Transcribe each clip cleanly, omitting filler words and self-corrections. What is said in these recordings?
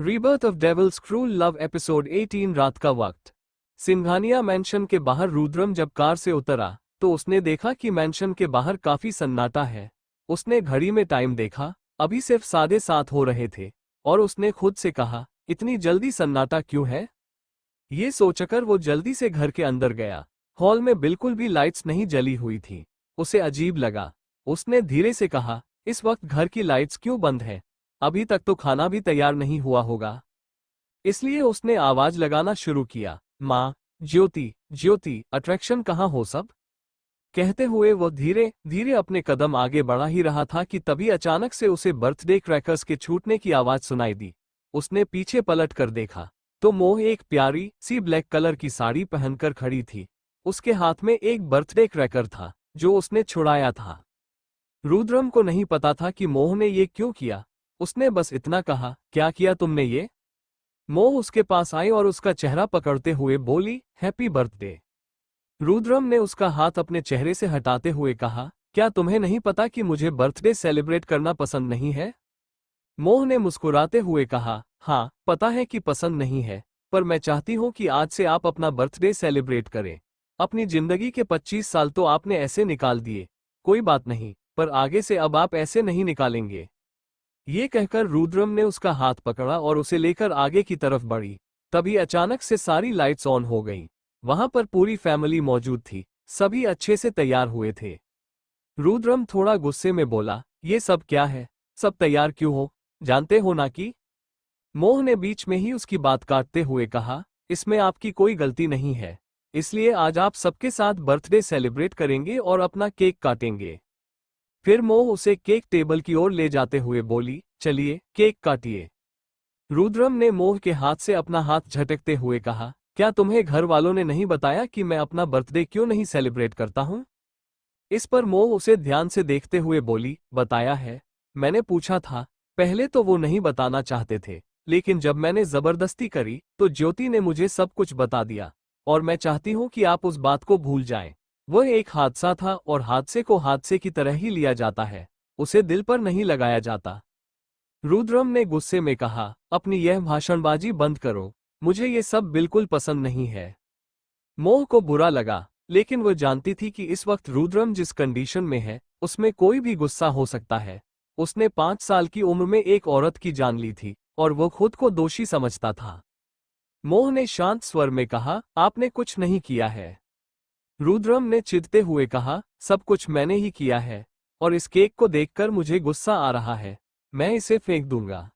Rebirth of devils cruel love episode 18 रात का वक्त। सिंघानिया मैंशन के बाहर रुद्रम जब कार से उतरा तो उसने देखा कि मैंशन के बाहर काफी सन्नाटा है। उसने घड़ी में टाइम देखा, अभी सिर्फ 7:30 हो रहे थे और उसने खुद से कहा, इतनी जल्दी सन्नाटा क्यों है? ये सोचकर वो जल्दी से घर के अंदर गया। हॉल में बिल्कुल भी लाइट्स नहीं जली हुई थी। उसे अजीब लगा। उसने धीरे से कहा, इस वक्त घर की लाइट्स क्यों बंद है? अभी तक तो खाना भी तैयार नहीं हुआ होगा। इसलिए उसने आवाज लगाना शुरू किया, माँ, ज्योति, ज्योति, अट्रैक्शन कहाँ हो सब? कहते हुए वो धीरे धीरे अपने कदम आगे बढ़ा ही रहा था कि तभी अचानक से उसे बर्थडे क्रैकर्स के छूटने की आवाज सुनाई दी। उसने पीछे पलट कर देखा तो मोह एक प्यारी सी ब्लैक कलर की साड़ी पहनकर खड़ी थी। उसके हाथ में एक बर्थडे क्रैकर था जो उसने छुड़ाया था। रुद्रम को नहीं पता था कि मोह ने ये क्यों किया। उसने बस इतना कहा, क्या किया तुमने ये? मोह उसके पास आई और उसका चेहरा पकड़ते हुए बोली, हैप्पी बर्थडे। रुद्रम ने उसका हाथ अपने चेहरे से हटाते हुए कहा, क्या तुम्हें नहीं पता कि मुझे बर्थडे सेलिब्रेट करना पसंद नहीं है? मोह ने मुस्कुराते हुए कहा, हाँ, पता है कि पसंद नहीं है, पर मैं चाहती हूँ कि आज से आप अपना बर्थडे सेलिब्रेट करें। अपनी जिंदगी के 25 साल तो आपने ऐसे निकाल दिए। कोई बात नहीं, पर आगे से अब आप ऐसे नहीं निकालेंगे। ये कहकर रुद्रम ने उसका हाथ पकड़ा और उसे लेकर आगे की तरफ बढ़ी। तभी अचानक से सारी लाइट्स ऑन हो गईं। वहां पर पूरी फैमिली मौजूद थी। सभी अच्छे से तैयार हुए थे। रुद्रम थोड़ा गुस्से में बोला, ये सब क्या है? सब तैयार क्यों हो? जानते हो ना कि? मोह ने बीच में ही उसकी बात काटते हुए कहा, इसमें आपकी कोई गलती नहीं है। इसलिए आज आप सबके साथ बर्थडे सेलिब्रेट करेंगे और अपना केक काटेंगे। फिर मोह उसे केक टेबल की ओर ले जाते हुए बोली, चलिए केक काटिए। रुद्रम ने मोह के हाथ से अपना हाथ झटकते हुए कहा, क्या तुम्हें घर वालों ने नहीं बताया कि मैं अपना बर्थडे क्यों नहीं सेलिब्रेट करता हूँ? इस पर मोह उसे ध्यान से देखते हुए बोली, बताया है। मैंने पूछा था। पहले तो वो नहीं बताना चाहते थे, लेकिन जब मैंने जबरदस्ती करी तो ज्योति ने मुझे सब कुछ बता दिया। और मैं चाहती हूँ कि आप उस बात को भूल जाएं। वह एक हादसा था और हादसे को हादसे की तरह ही लिया जाता है, उसे दिल पर नहीं लगाया जाता। रुद्रम ने गुस्से में कहा, अपनी यह भाषणबाजी बंद करो। मुझे ये सब बिल्कुल पसंद नहीं है। मोह को बुरा लगा, लेकिन वह जानती थी कि इस वक्त रुद्रम जिस कंडीशन में है उसमें कोई भी गुस्सा हो सकता है। उसने 5 साल की उम्र में एक औरत की जान ली थी और वो खुद को दोषी समझता था। मोह ने शांत स्वर में कहा, आपने कुछ नहीं किया है। रुद्रम ने चिढ़ते हुए कहा, सब कुछ मैंने ही किया है और इस केक को देखकर मुझे गुस्सा आ रहा है। मैं इसे फेंक दूंगा।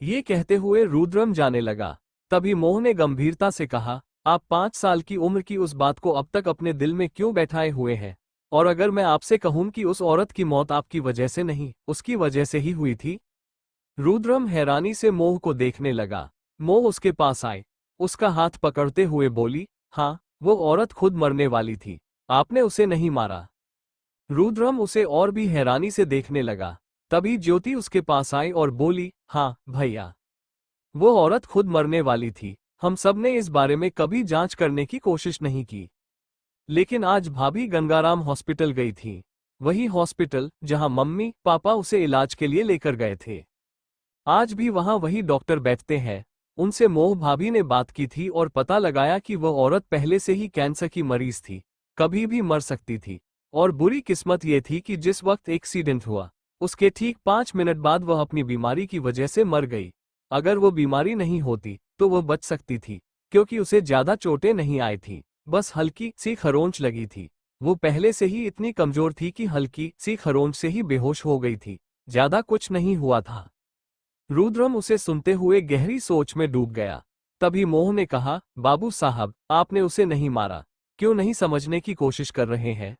ये कहते हुए रुद्रम जाने लगा। तभी मोह ने गंभीरता से कहा, आप 5 साल की उम्र की उस बात को अब तक अपने दिल में क्यों बैठाए हुए हैं? और अगर मैं आपसे कहूं कि उस औरत की मौत आपकी वजह से नहीं, उसकी वजह से ही हुई थी? रुद्रम हैरानी से मोह को देखने लगा। मोह उसके पास आई, उसका हाथ पकड़ते हुए बोली, हाँ, वो औरत खुद मरने वाली थी। आपने उसे नहीं मारा। रुद्रम उसे और भी हैरानी से देखने लगा। तभी ज्योति उसके पास आई और बोली, हाँ भैया, वो औरत खुद मरने वाली थी। हम सब ने इस बारे में कभी जांच करने की कोशिश नहीं की, लेकिन आज भाभी गंगाराम हॉस्पिटल गई थी। वही हॉस्पिटल जहां मम्मी पापा उसे इलाज के लिए लेकर गए थे। आज भी वहां वही डॉक्टर बैठते हैं। उनसे मोह भाभी ने बात की थी और पता लगाया कि वह औरत पहले से ही कैंसर की मरीज थी, कभी भी मर सकती थी। और बुरी किस्मत ये थी कि जिस वक्त एक्सीडेंट हुआ उसके ठीक 5 मिनट बाद वह अपनी बीमारी की वजह से मर गई। अगर वो बीमारी नहीं होती तो वह बच सकती थी, क्योंकि उसे ज्यादा चोटें नहीं आई थी, बस हल्की सी खरोंच लगी थी। वो पहले से ही इतनी कमजोर थी कि हल्की सी खरोंच से ही बेहोश हो गई थी, ज्यादा कुछ नहीं हुआ था। रुद्रम उसे सुनते हुए गहरी सोच में डूब गया। तभी मोह ने कहा, बाबू साहब, आपने उसे नहीं मारा। क्यों नहीं समझने की कोशिश कर रहे हैं?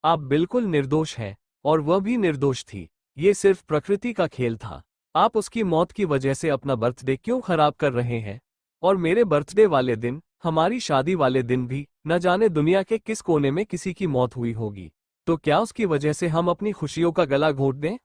आप बिल्कुल निर्दोष हैं और वह भी निर्दोष थी। ये सिर्फ प्रकृति का खेल था। आप उसकी मौत की वजह से अपना बर्थडे क्यों खराब कर रहे हैं? और मेरे बर्थडे वाले दिन, हमारी शादी वाले दिन भी न जाने दुनिया के किस कोने में किसी की मौत हुई होगी। तो क्या उसकी वजह से हम अपनी खुशियों का गला घोंट दें?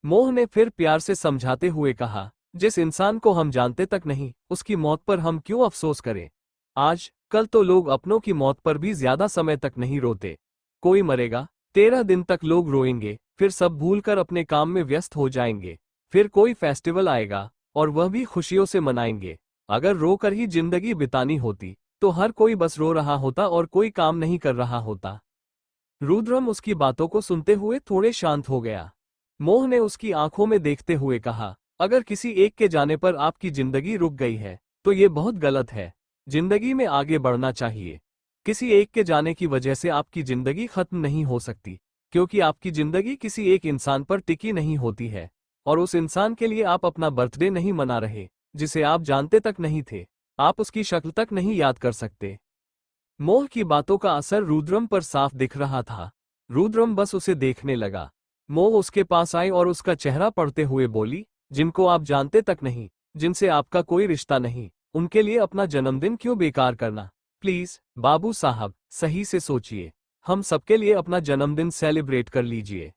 मोह ने फिर प्यार से समझाते हुए कहा, जिस इंसान को हम जानते तक नहीं, उसकी मौत पर हम क्यों अफसोस करें? आज कल तो लोग अपनों की मौत पर भी ज्यादा समय तक नहीं रोते। कोई मरेगा, 13 दिन तक लोग रोएंगे, फिर सब भूलकर अपने काम में व्यस्त हो जाएंगे। फिर कोई फेस्टिवल आएगा और वह भी खुशियों से मनाएंगे। अगर रोकर ही जिंदगी बितानी होती तो हर कोई बस रो रहा होता और कोई काम नहीं कर रहा होता। रुद्रम उसकी बातों को सुनते हुए थोड़े शांत हो गया। मोह ने उसकी आंखों में देखते हुए कहा, अगर किसी एक के जाने पर आपकी जिंदगी रुक गई है तो ये बहुत गलत है। जिंदगी में आगे बढ़ना चाहिए। किसी एक के जाने की वजह से आपकी जिंदगी खत्म नहीं हो सकती, क्योंकि आपकी जिंदगी किसी एक इंसान पर टिकी नहीं होती है, और उस इंसान के लिए आप अपना बर्थडे नहीं मना रहे, जिसे आप जानते तक नहीं थे, आप उसकी शक्ल तक नहीं याद कर सकते। मोह की बातों का असर रुद्रम पर साफ दिख रहा था। रुद्रम बस उसे देखने लगा। मोह उसके पास आई और उसका चेहरा पढ़ते हुए बोली, जिनको आप जानते तक नहीं, जिनसे आपका कोई रिश्ता नहीं, उनके लिए अपना जन्मदिन क्यों बेकार करना। प्लीज बाबू साहब, सही से सोचिए। हम सबके लिए अपना जन्मदिन सेलिब्रेट कर लीजिए।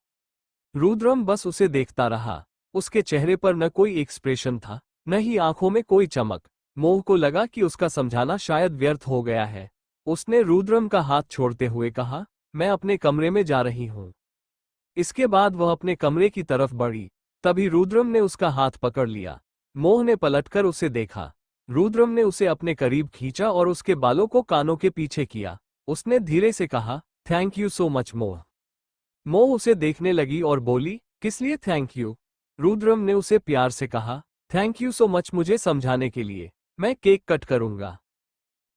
रुद्रम बस उसे देखता रहा। उसके चेहरे पर न कोई एक्सप्रेशन था, न ही आंखों में कोई चमक। मोह को लगा कि उसका समझाना शायद व्यर्थ हो गया है। उसने रुद्रम का हाथ छोड़ते हुए कहा, मैं अपने कमरे में जा रही हूं। इसके बाद वह अपने कमरे की तरफ बढ़ी। तभी रुद्रम ने उसका हाथ पकड़ लिया। मोह ने पलटकर उसे देखा। रुद्रम ने उसे अपने करीब खींचा और उसके बालों को कानों के पीछे किया। उसने धीरे से कहा, थैंक यू सो मच मोह। मोह उसे देखने लगी और बोली, किस लिए थैंक यू। रुद्रम ने उसे प्यार से कहा, थैंक यू सो मच मुझे समझाने के लिए। मैं केक कट करूंगा।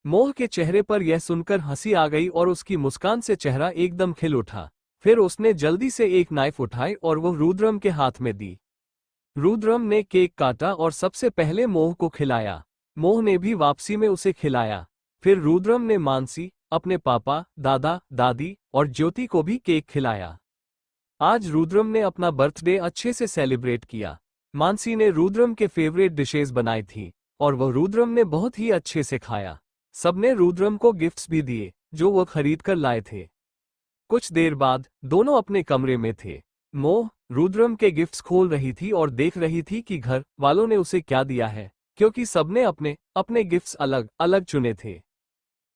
मोह के चेहरे पर यह सुनकर हंसी आ गई और उसकी मुस्कान से चेहरा एकदम खिल उठा। फिर उसने जल्दी से एक नाइफ उठाई और वह रुद्रम के हाथ में दी। रुद्रम ने केक काटा और सबसे पहले मोह को खिलाया। मोह ने भी वापसी में उसे खिलाया। फिर रुद्रम ने मानसी, अपने पापा, दादा, दादी और ज्योति को भी केक खिलाया। आज रुद्रम ने अपना बर्थडे अच्छे से सेलिब्रेट किया। मानसी ने रुद्रम के फेवरेट डिशेज बनाई थी और वह रुद्रम ने बहुत ही अच्छे से खाया। सबने रुद्रम को गिफ्ट्स भी दिए जो वो खरीद कर लाए थे। कुछ देर बाद दोनों अपने कमरे में थे। मोह रुद्रम के गिफ्ट्स खोल रही थी और देख रही थी कि घर वालों ने उसे क्या दिया है, क्योंकि सबने अपने अपने गिफ्ट्स अलग अलग चुने थे।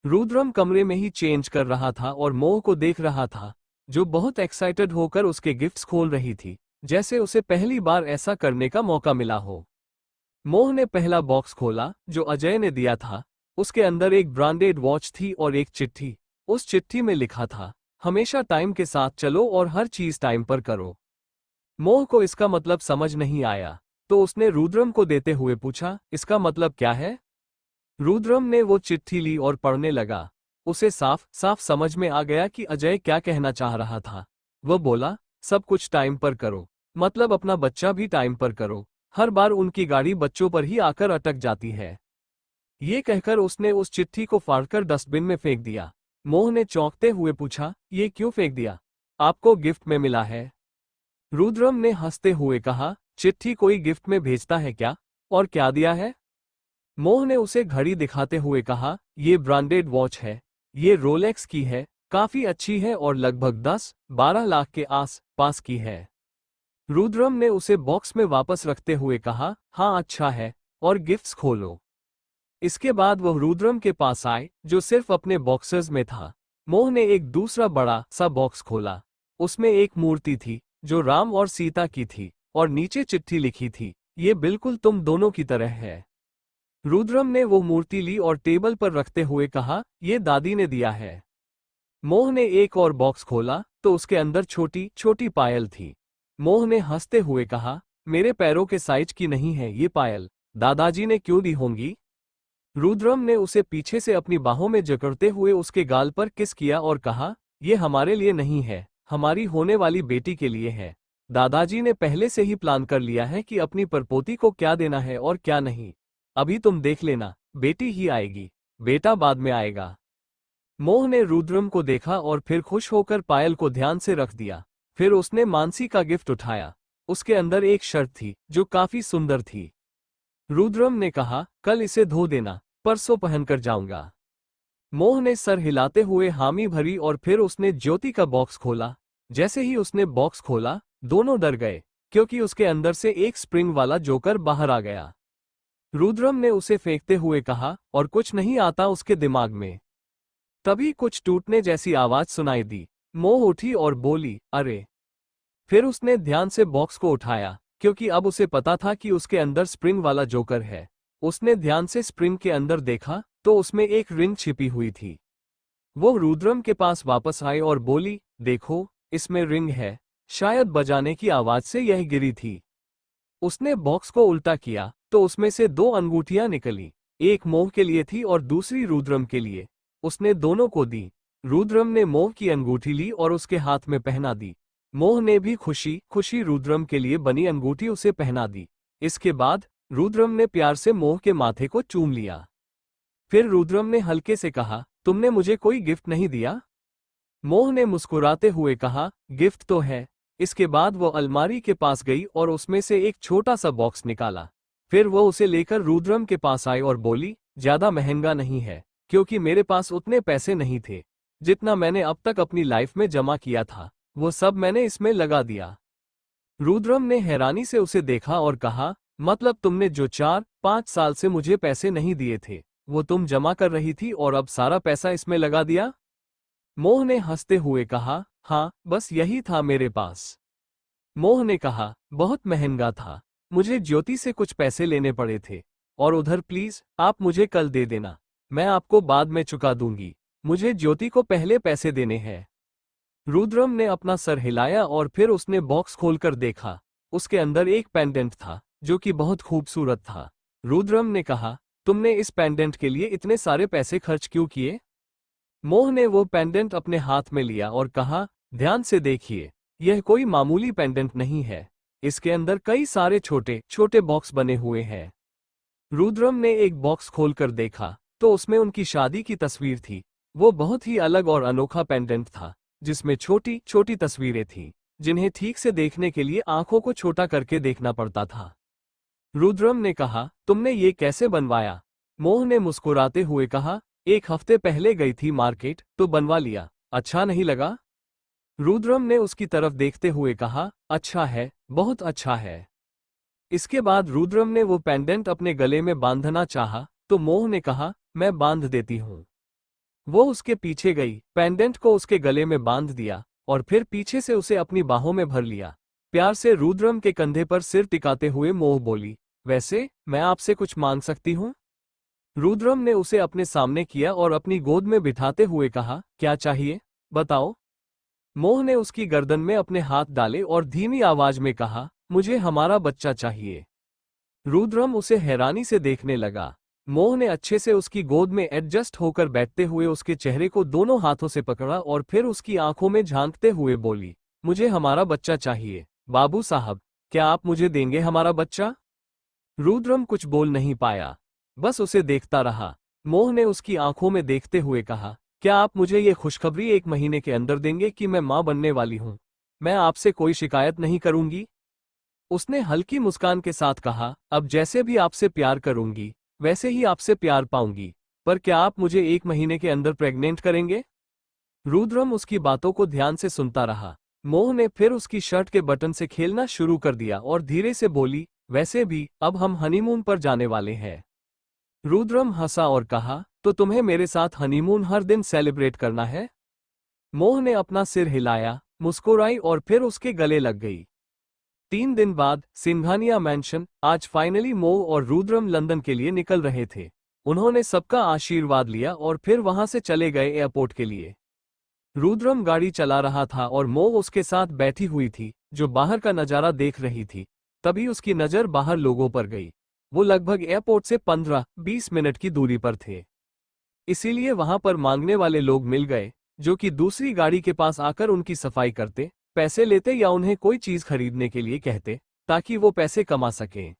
रुद्रम कमरे में ही चेंज कर रहा था और मोह को देख रहा था, जो बहुत एक्साइटेड होकर उसके गिफ्ट्स खोल रही थी, जैसे उसे पहली बार ऐसा करने का मौका मिला हो। मोह ने पहला बॉक्स खोला जो अजय ने दिया था। उसके अंदर एक ब्रांडेड वॉच थी और एक चिट्ठी। उस चिट्ठी में लिखा था, हमेशा टाइम के साथ चलो और हर चीज टाइम पर करो। मोह को इसका मतलब समझ नहीं आया, तो उसने रुद्रम को देते हुए पूछा, इसका मतलब क्या है। रुद्रम ने वो चिट्ठी ली और पढ़ने लगा। उसे साफ साफ समझ में आ गया कि अजय क्या कहना चाह रहा था। वह बोला, सब कुछ टाइम पर करो, मतलब अपना बच्चा भी टाइम पर करो। हर बार उनकी गाड़ी बच्चों पर ही आकर अटक जाती है। ये कहकर उसने उस चिट्ठी को फाड़कर डस्टबिन में फेंक दिया। मोह ने चौंकते हुए पूछा, ये क्यों फेंक दिया, आपको गिफ्ट में मिला है। रुद्रम ने हंसते हुए कहा, चिट्ठी कोई गिफ्ट में भेजता है क्या, और क्या दिया है। मोह ने उसे घड़ी दिखाते हुए कहा, ये ब्रांडेड वॉच है, ये रोलेक्स की है, काफी अच्छी है और लगभग 10-12 लाख के आस पास की है। रुद्रम ने उसे बॉक्स में वापस रखते हुए कहा, हाँ अच्छा है, और गिफ्ट्स खोलो। इसके बाद वह रुद्रम के पास आए, जो सिर्फ अपने बॉक्सेस में था। मोह ने एक दूसरा बड़ा सा बॉक्स खोला। उसमें एक मूर्ति थी जो राम और सीता की थी, और नीचे चिट्ठी लिखी थी, ये बिल्कुल तुम दोनों की तरह है। रुद्रम ने वो मूर्ति ली और टेबल पर रखते हुए कहा, ये दादी ने दिया है। मोह ने एक और बॉक्स खोला तो उसके अंदर छोटी छोटी पायल थी। मोह ने हंसते हुए कहा, मेरे पैरों के साइज की नहीं है ये पायल, दादाजी ने क्यों दी होंगी। रुद्रम ने उसे पीछे से अपनी बाहों में जकड़ते हुए उसके गाल पर किस किया और कहा, ये हमारे लिए नहीं है, हमारी होने वाली बेटी के लिए है। दादाजी ने पहले से ही प्लान कर लिया है कि अपनी परपोती को क्या देना है और क्या नहीं। अभी तुम देख लेना, बेटी ही आएगी, बेटा बाद में आएगा। मोह ने रुद्रम को देखा और फिर खुश होकर पायल को ध्यान से रख दिया। फिर उसने मानसी का गिफ्ट उठाया। उसके अंदर एक शर्ट थी जो काफी सुंदर थी। रुद्रम ने कहा, कल इसे धो देना, परसों पहनकर जाऊंगा। मोह ने सर हिलाते हुए हामी भरी और फिर उसने ज्योति का बॉक्स खोला। जैसे ही उसने बॉक्स खोला, दोनों डर गए, क्योंकि उसके अंदर से एक स्प्रिंग वाला जोकर बाहर आ गया। रुद्रम ने उसे फेंकते हुए कहा, और कुछ नहीं आता उसके दिमाग में। तभी कुछ टूटने जैसी आवाज सुनाई दी। मोह उठी और बोली, अरे। फिर उसने ध्यान से बॉक्स को उठाया क्योंकि अब उसे पता था कि उसके अंदर स्प्रिंग वाला जोकर है। उसने ध्यान से स्प्रिंग के अंदर देखा तो उसमें एक रिंग छिपी हुई थी। वो रुद्रम के पास वापस आई और बोली, देखो, इसमें रिंग है, शायद बजाने की आवाज से यह गिरी थी। उसने बॉक्स को उल्टा किया तो उसमें से 2 अंगूठियां निकली, एक मोह के लिए थी और दूसरी रुद्रम के लिए। उसने दोनों को दी। रुद्रम ने मोह की अंगूठी ली और उसके हाथ में पहना दी। मोह ने भी खुशी खुशी रुद्रम के लिए बनी अंगूठी उसे पहना दी। इसके बाद रुद्रम ने प्यार से मोह के माथे को चूम लिया। फिर रुद्रम ने हल्के से कहा, तुमने मुझे कोई गिफ्ट नहीं दिया? मोह ने मुस्कुराते हुए कहा, गिफ्ट तो है। इसके बाद वो अलमारी के पास गई और उसमें से एक छोटा सा बॉक्स निकाला। फिर वो उसे लेकर रुद्रम के पास आई और बोली, ज्यादा महंगा नहीं है, क्योंकि मेरे पास उतने पैसे नहीं थे। जितना मैंने अब तक अपनी लाइफ में जमा किया था, वो सब मैंने इसमें लगा दिया। रुद्रम ने हैरानी से उसे देखा और कहा, मतलब तुमने जो 4-5 साल से मुझे पैसे नहीं दिए थे, वो तुम जमा कर रही थी और अब सारा पैसा इसमें लगा दिया? मोह ने हंसते हुए कहा, हाँ, बस यही था मेरे पास। मोह ने कहा, बहुत महंगा था, मुझे ज्योति से कुछ पैसे लेने पड़े थे। और उधर प्लीज, आप मुझे कल दे देना, मैं आपको बाद में चुका दूंगी, मुझे ज्योति को पहले पैसे देने हैं। रुद्रम ने अपना सर हिलाया और फिर उसने बॉक्स खोलकर देखा। उसके अंदर एक पेंडेंट था, जो कि बहुत खूबसूरत था। रुद्रम ने कहा, तुमने इस पेंडेंट के लिए इतने सारे पैसे खर्च क्यों किए? मोह ने वो पेंडेंट अपने हाथ में लिया और कहा, ध्यान से देखिए, यह कोई मामूली पेंडेंट नहीं है। इसके अंदर कई सारे छोटे छोटे बॉक्स बने हुए हैं। रुद्रम ने एक बॉक्स खोलकर देखा तो उसमें उनकी शादी की तस्वीर थी। वो बहुत ही अलग और अनोखा पेंडेंट था, जिसमें छोटी छोटी तस्वीरें थीं, जिन्हें ठीक से देखने के लिए आंखों को छोटा करके देखना पड़ता था। रुद्रम ने कहा, तुमने ये कैसे बनवाया? मोह ने मुस्कुराते हुए कहा, 1 हफ्ते पहले गई थी मार्केट तो बनवा लिया। अच्छा नहीं लगा? रुद्रम ने उसकी तरफ देखते हुए कहा, अच्छा है, बहुत अच्छा है। इसके बाद रुद्रम ने वो पेंडेंट अपने गले में बांधना चाहा तो मोह ने कहा, मैं बांध देती हूँ। वो उसके पीछे गई, पेंडेंट को उसके गले में बांध दिया और फिर पीछे से उसे अपनी बाहों में भर लिया। प्यार से रुद्रम के कंधे पर सिर टिकाते हुए मोह बोली, वैसे मैं आपसे कुछ मांग सकती हूँ? रुद्रम ने उसे अपने सामने किया और अपनी गोद में बिठाते हुए कहा, क्या चाहिए, बताओ। मोह ने उसकी गर्दन में अपने हाथ डाले और धीमी आवाज में कहा, मुझे हमारा बच्चा चाहिए। रुद्रम उसे हैरानी से देखने लगा। मोह ने अच्छे से उसकी गोद में एडजस्ट होकर बैठते हुए उसके चेहरे को दोनों हाथों से पकड़ा और फिर उसकी आंखों में झांकते हुए बोली, मुझे हमारा बच्चा चाहिए, बाबू साहब, क्या आप मुझे देंगे हमारा बच्चा? रुद्रम कुछ बोल नहीं पाया, बस उसे देखता रहा। मोह ने उसकी आंखों में देखते हुए कहा, क्या आप मुझे ये खुशखबरी 1 महीने के अंदर देंगे कि मैं मां बनने वाली हूं? मैं आपसे कोई शिकायत नहीं करूंगी। उसने हल्की मुस्कान के साथ कहा, अब जैसे भी आपसे प्यार करूंगी, वैसे ही आपसे प्यार पाऊंगी, पर क्या आप मुझे 1 महीने के अंदर प्रेग्नेंट करेंगे? रुद्रम उसकी बातों को ध्यान से सुनता रहा। मोह ने फिर उसकी शर्ट के बटन से खेलना शुरू कर दिया और धीरे से बोली, वैसे भी अब हम हनीमून पर जाने वाले हैं। रुद्रम हंसा और कहा, तो तुम्हें मेरे साथ हनीमून हर दिन सेलिब्रेट करना है? मोह ने अपना सिर हिलाया, मुस्कुराई और फिर उसके गले लग गई। 3 दिन बाद सिंघानिया मैंशन। आज फाइनली मोह और रुद्रम लंदन के लिए निकल रहे थे। उन्होंने सबका आशीर्वाद लिया और फिर वहां से चले गए एयरपोर्ट के लिए। रुद्रम गाड़ी चला रहा था और मोह उसके साथ बैठी हुई थी, जो बाहर का नजारा देख रही थी। तभी उसकी नजर बाहर लोगों पर गई। वो लगभग एयरपोर्ट से 15-20 मिनट की दूरी पर थे। इसीलिए वहां पर मांगने वाले लोग मिल गए, जो कि दूसरी गाड़ी के पास आकर उनकी सफाई करते, पैसे लेते या उन्हें कोई चीज खरीदने के लिए कहते, ताकि वो पैसे कमा सकें।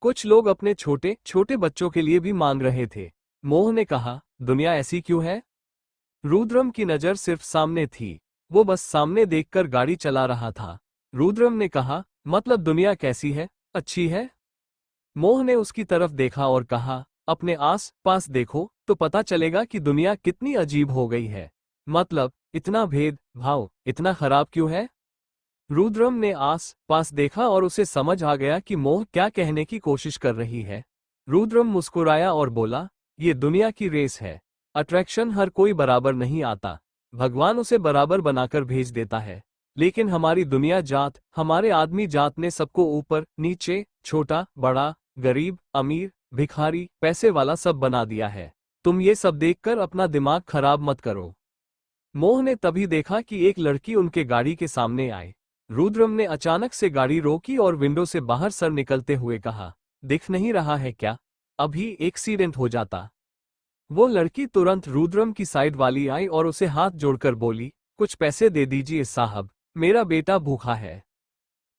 कुछ लोग अपने छोटे छोटे बच्चों के लिए भी मांग रहे थे। मोह ने कहा, दुनिया ऐसी क्यों है? रुद्रम की नजर सिर्फ सामने थी। वो बस सामने देखकर गाड़ी चला रहा था। रुद्रम ने कहा, मतलब दुनिया कैसी है, अच्छी है? मोह ने उसकी तरफ देखा और कहा, अपने आस पास देखो तो पता चलेगा कि दुनिया कितनी अजीब हो गई है। मतलब, इतना भेद भाव इतना खराब क्यों है? रुद्रम ने आस पास देखा और उसे समझ आ गया कि मोह क्या कहने की कोशिश कर रही है। रुद्रम मुस्कुराया और बोला, ये दुनिया की रेस है। अट्रैक्शन हर कोई बराबर नहीं आता। भगवान उसे बराबर बनाकर भेज देता है। लेकिन हमारी दुनिया जात, हमारे आदमी जात ने सबको ऊपर नीचे, छोटा बड़ा, गरीब अमीर, भिखारी पैसे वाला सब बना दिया है। तुम ये सब देखकर अपना दिमाग खराब मत करो। मोह ने तभी देखा कि एक लड़की उनके गाड़ी के सामने आई। रुद्रम ने अचानक से गाड़ी रोकी और विंडो से बाहर सर निकलते हुए कहा, दिख नहीं रहा है क्या? अभी एक्सीडेंट हो जाता। वो लड़की तुरंत रुद्रम की साइड वाली आई और उसे हाथ जोड़कर बोली, कुछ पैसे दे दीजिए साहब, मेरा बेटा भूखा है।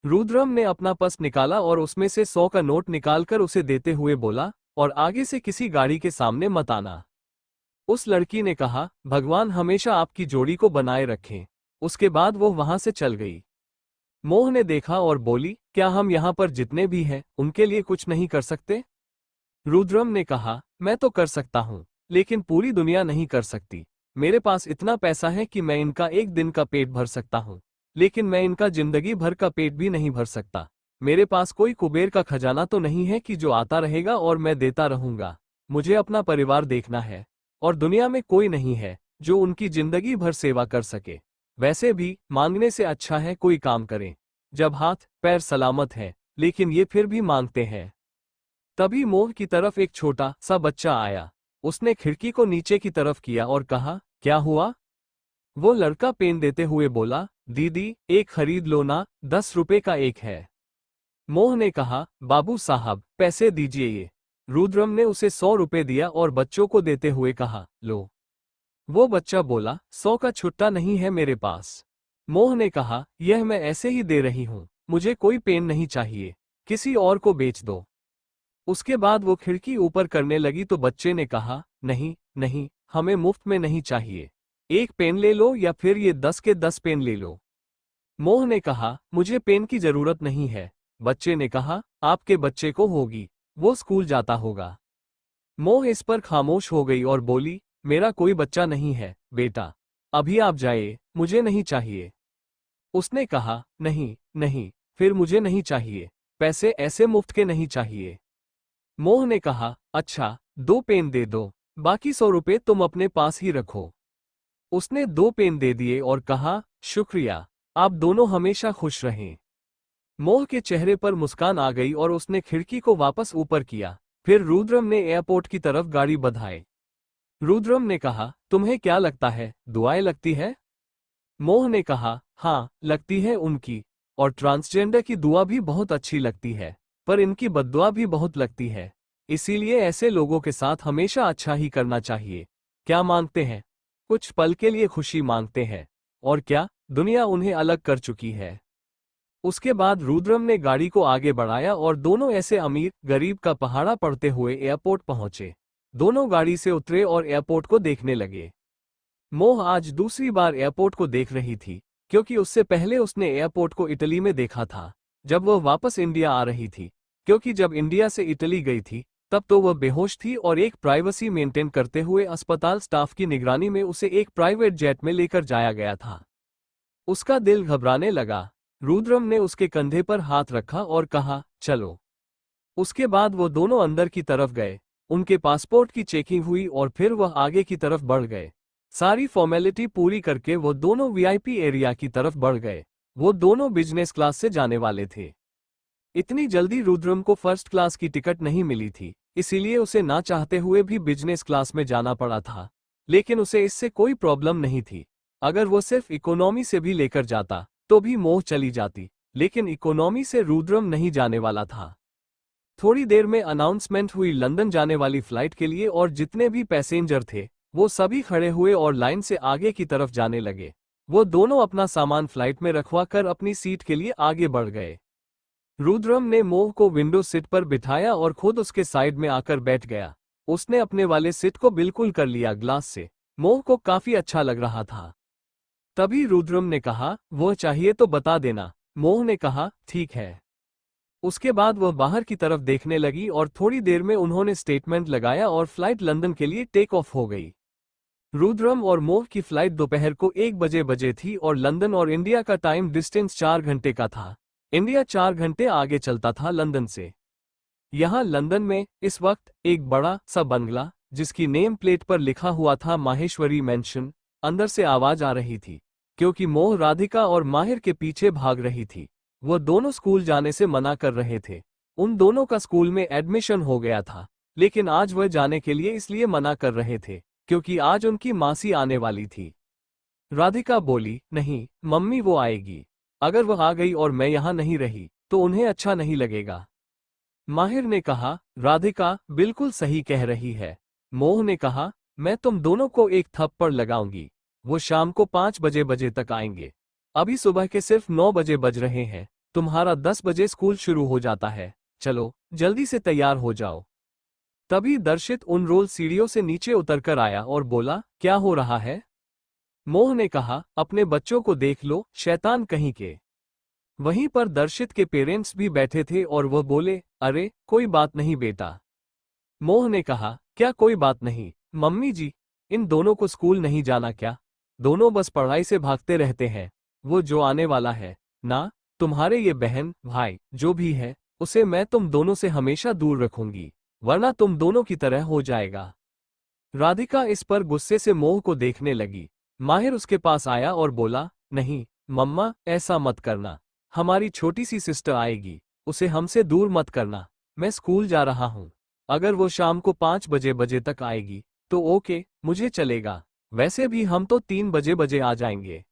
रुद्रम ने अपना पर्स निकाला और उसमें से 100 का नोट निकालकर उसे देते हुए बोला, और आगे से किसी गाड़ी के सामने मत आना। उस लड़की ने कहा, भगवान हमेशा आपकी जोड़ी को बनाए रखें। उसके बाद वो वहां से चल गई। मोह ने देखा और बोली, क्या हम यहाँ पर जितने भी हैं उनके लिए कुछ नहीं कर सकते? रुद्रम ने कहा, मैं तो कर सकता हूँ, लेकिन पूरी दुनिया नहीं कर सकती। मेरे पास इतना पैसा है कि मैं इनका एक दिन का पेट भर सकता हूँ, लेकिन मैं इनका जिंदगी भर का पेट भी नहीं भर सकता। मेरे पास कोई कुबेर का खजाना तो नहीं है कि जो आता रहेगा और मैं देता रहूंगा। मुझे अपना परिवार देखना है, और दुनिया में कोई नहीं है जो उनकी जिंदगी भर सेवा कर सके। वैसे भी मांगने से अच्छा है कोई काम करें, जब हाथ पैर सलामत है, लेकिन ये फिर भी मांगते हैं। तभी मोह की तरफ एक छोटा सा बच्चा आया। उसने खिड़की को नीचे की तरफ किया और कहा, क्या हुआ? वो लड़का पेन देते हुए बोला, दीदी एक खरीद लो ना, 10 रुपए का एक है। मोह ने कहा, बाबू साहब पैसे दीजिए ये। रुद्रम ने उसे 100 रुपए दिया और बच्चों को देते हुए कहा, लो। वो बच्चा बोला, 100 का छुट्टा नहीं है मेरे पास। मोह ने कहा, यह मैं ऐसे ही दे रही हूँ, मुझे कोई पेन नहीं चाहिए, किसी और को बेच दो। उसके बाद वो खिड़की ऊपर करने लगी तो बच्चे ने कहा, नहीं नहीं, हमें मुफ्त में नहीं चाहिए, एक पेन ले लो या फिर ये 10 के 10 पेन ले लो। मोह ने कहा, मुझे पेन की जरूरत नहीं है। बच्चे ने कहा, आपके बच्चे को होगी, वो स्कूल जाता होगा। मोह इस पर खामोश हो गई और बोली, मेरा कोई बच्चा नहीं है बेटा, अभी आप जाइए, मुझे नहीं चाहिए। उसने कहा, नहीं नहीं, फिर मुझे नहीं चाहिए, पैसे ऐसे मुफ्त के नहीं चाहिए। मोह ने कहा, अच्छा 2 पेन दे दो, बाकी 100 रुपए तुम अपने पास ही रखो। उसने 2 पेन दे दिए और कहा, शुक्रिया, आप दोनों हमेशा खुश रहें। मोह के चेहरे पर मुस्कान आ गई और उसने खिड़की को वापस ऊपर किया। फिर रुद्रम ने एयरपोर्ट की तरफ गाड़ी बढ़ाई। रुद्रम ने कहा, तुम्हें क्या लगता है, दुआएं लगती है? मोह ने कहा, हाँ लगती है उनकी, और ट्रांसजेंडर की दुआ भी बहुत अच्छी लगती है, पर इनकी बद्दुआ भी बहुत लगती है। इसीलिए ऐसे लोगों के साथ हमेशा अच्छा ही करना चाहिए। क्या मांगते हैं? कुछ पल के लिए खुशी मांगते हैं, और क्या दुनिया उन्हें अलग कर चुकी है। उसके बाद रुद्रम ने गाड़ी को आगे बढ़ाया और दोनों ऐसे अमीर गरीब का पहाड़ा पड़ते हुए एयरपोर्ट पहुंचे। दोनों गाड़ी से उतरे और एयरपोर्ट को देखने लगे। मोह आज दूसरी बार एयरपोर्ट को देख रही थी, क्योंकि उससे पहले उसने एयरपोर्ट को इटली में देखा था, जब वह वापस इंडिया आ रही थी। क्योंकि जब इंडिया से इटली गई थी, तब तो वह बेहोश थी और एक प्राइवेसी मेंटेन करते हुए अस्पताल स्टाफ की निगरानी में उसे एक प्राइवेट जेट में लेकर जाया गया था। उसका दिल घबराने लगा। रुद्रम ने उसके कंधे पर हाथ रखा और कहा, चलो। उसके बाद वो दोनों अंदर की तरफ गए। उनके पासपोर्ट की चेकिंग हुई और फिर वह आगे की तरफ बढ़ गए। सारी फॉर्मेलिटी पूरी करके वो दोनों वीआईपी एरिया की तरफ बढ़ गए। वो दोनों बिजनेस क्लास से जाने वाले थे। इतनी जल्दी रुद्रम को फर्स्ट क्लास की टिकट नहीं मिली थी, इसीलिए उसे ना चाहते हुए भी बिजनेस क्लास में जाना पड़ा था। लेकिन उसे इससे कोई प्रॉब्लम नहीं थी। अगर वो सिर्फ इकोनॉमी से भी लेकर जाता तो भी मोह चली जाती, लेकिन इकोनॉमी से रुद्रम नहीं जाने वाला था। थोड़ी देर में अनाउंसमेंट हुई लंदन जाने वाली फ्लाइट के लिए और जितने भी पैसेंजर थे वो सभी खड़े हुए और लाइन से आगे की तरफ जाने लगे। वो दोनों अपना सामान फ्लाइट में रखवा कर अपनी सीट के लिए आगे बढ़ गए। रुद्रम ने मोह को विंडो सीट पर बिठाया और खुद उसके साइड में आकर बैठ गया। उसने अपने वाले सीट को बिल्कुल कर लिया ग्लास से। मोह को काफी अच्छा लग रहा था। तभी रुद्रम ने कहा, वो चाहिए तो बता देना। मोह ने कहा, ठीक है। उसके बाद वह बाहर की तरफ देखने लगी और थोड़ी देर में उन्होंने स्टेटमेंट लगाया और फ्लाइट लंदन के लिए टेक ऑफ हो गई। रुद्रम और मोह की फ्लाइट दोपहर को 1 बजे थी और लंदन और इंडिया का टाइम डिस्टेंस 4 घंटे का था। इंडिया 4 घंटे आगे चलता था लंदन से। यहाँ लंदन में इस वक्त एक बड़ा सा बंगला, जिसकी नेम प्लेट पर लिखा हुआ था माहेश्वरी मैंशन, अंदर से आवाज आ रही थी, क्योंकि मोह राधिका और माहिर के पीछे भाग रही थी। वो दोनों स्कूल जाने से मना कर रहे थे। उन दोनों का स्कूल में एडमिशन हो गया था, लेकिन आज वह जाने के लिए इसलिए मना कर रहे थे क्योंकि आज उनकी मासी आने वाली थी। राधिका बोली, नहीं मम्मी, वो आएगी। अगर वह आ गई और मैं यहाँ नहीं रही तो उन्हें अच्छा नहीं लगेगा। माहिर ने कहा, राधिका बिल्कुल सही कह रही है। मोह ने कहा, मैं तुम दोनों को एक थप्पड़ लगाऊंगी। वो शाम को 5 बजे तक आएंगे। अभी सुबह के सिर्फ 9 बजे बज रहे हैं। तुम्हारा 10 बजे स्कूल शुरू हो जाता है। चलो जल्दी से तैयार हो जाओ। तभी दर्शित उन रोल सीढ़ियों से नीचे उतरकर आया और बोला, क्या हो रहा है? मोह ने कहा, अपने बच्चों को देख लो, शैतान कहीं के। वहीं पर दर्शित के पेरेंट्स भी बैठे थे और वह बोले, अरे कोई बात नहीं बेटा। मोह ने कहा, क्या कोई बात नहीं मम्मी जी, इन दोनों को स्कूल नहीं जाना क्या? दोनों बस पढ़ाई से भागते रहते हैं। वो जो आने वाला है ना, तुम्हारे ये बहन भाई जो भी है, उसे मैं तुम दोनों से हमेशा दूर रखूंगी, वरना तुम दोनों की तरह हो जाएगा। राधिका इस पर गुस्से से मोह को देखने लगी। माहिर उसके पास आया और बोला, नहीं मम्मा, ऐसा मत करना। हमारी छोटी सी सिस्टर आएगी, उसे हमसे दूर मत करना। मैं स्कूल जा रहा हूँ। अगर वो शाम को 5 बजे तक आएगी तो ओके, मुझे चलेगा। वैसे भी हम तो 3 बजे आ जाएंगे।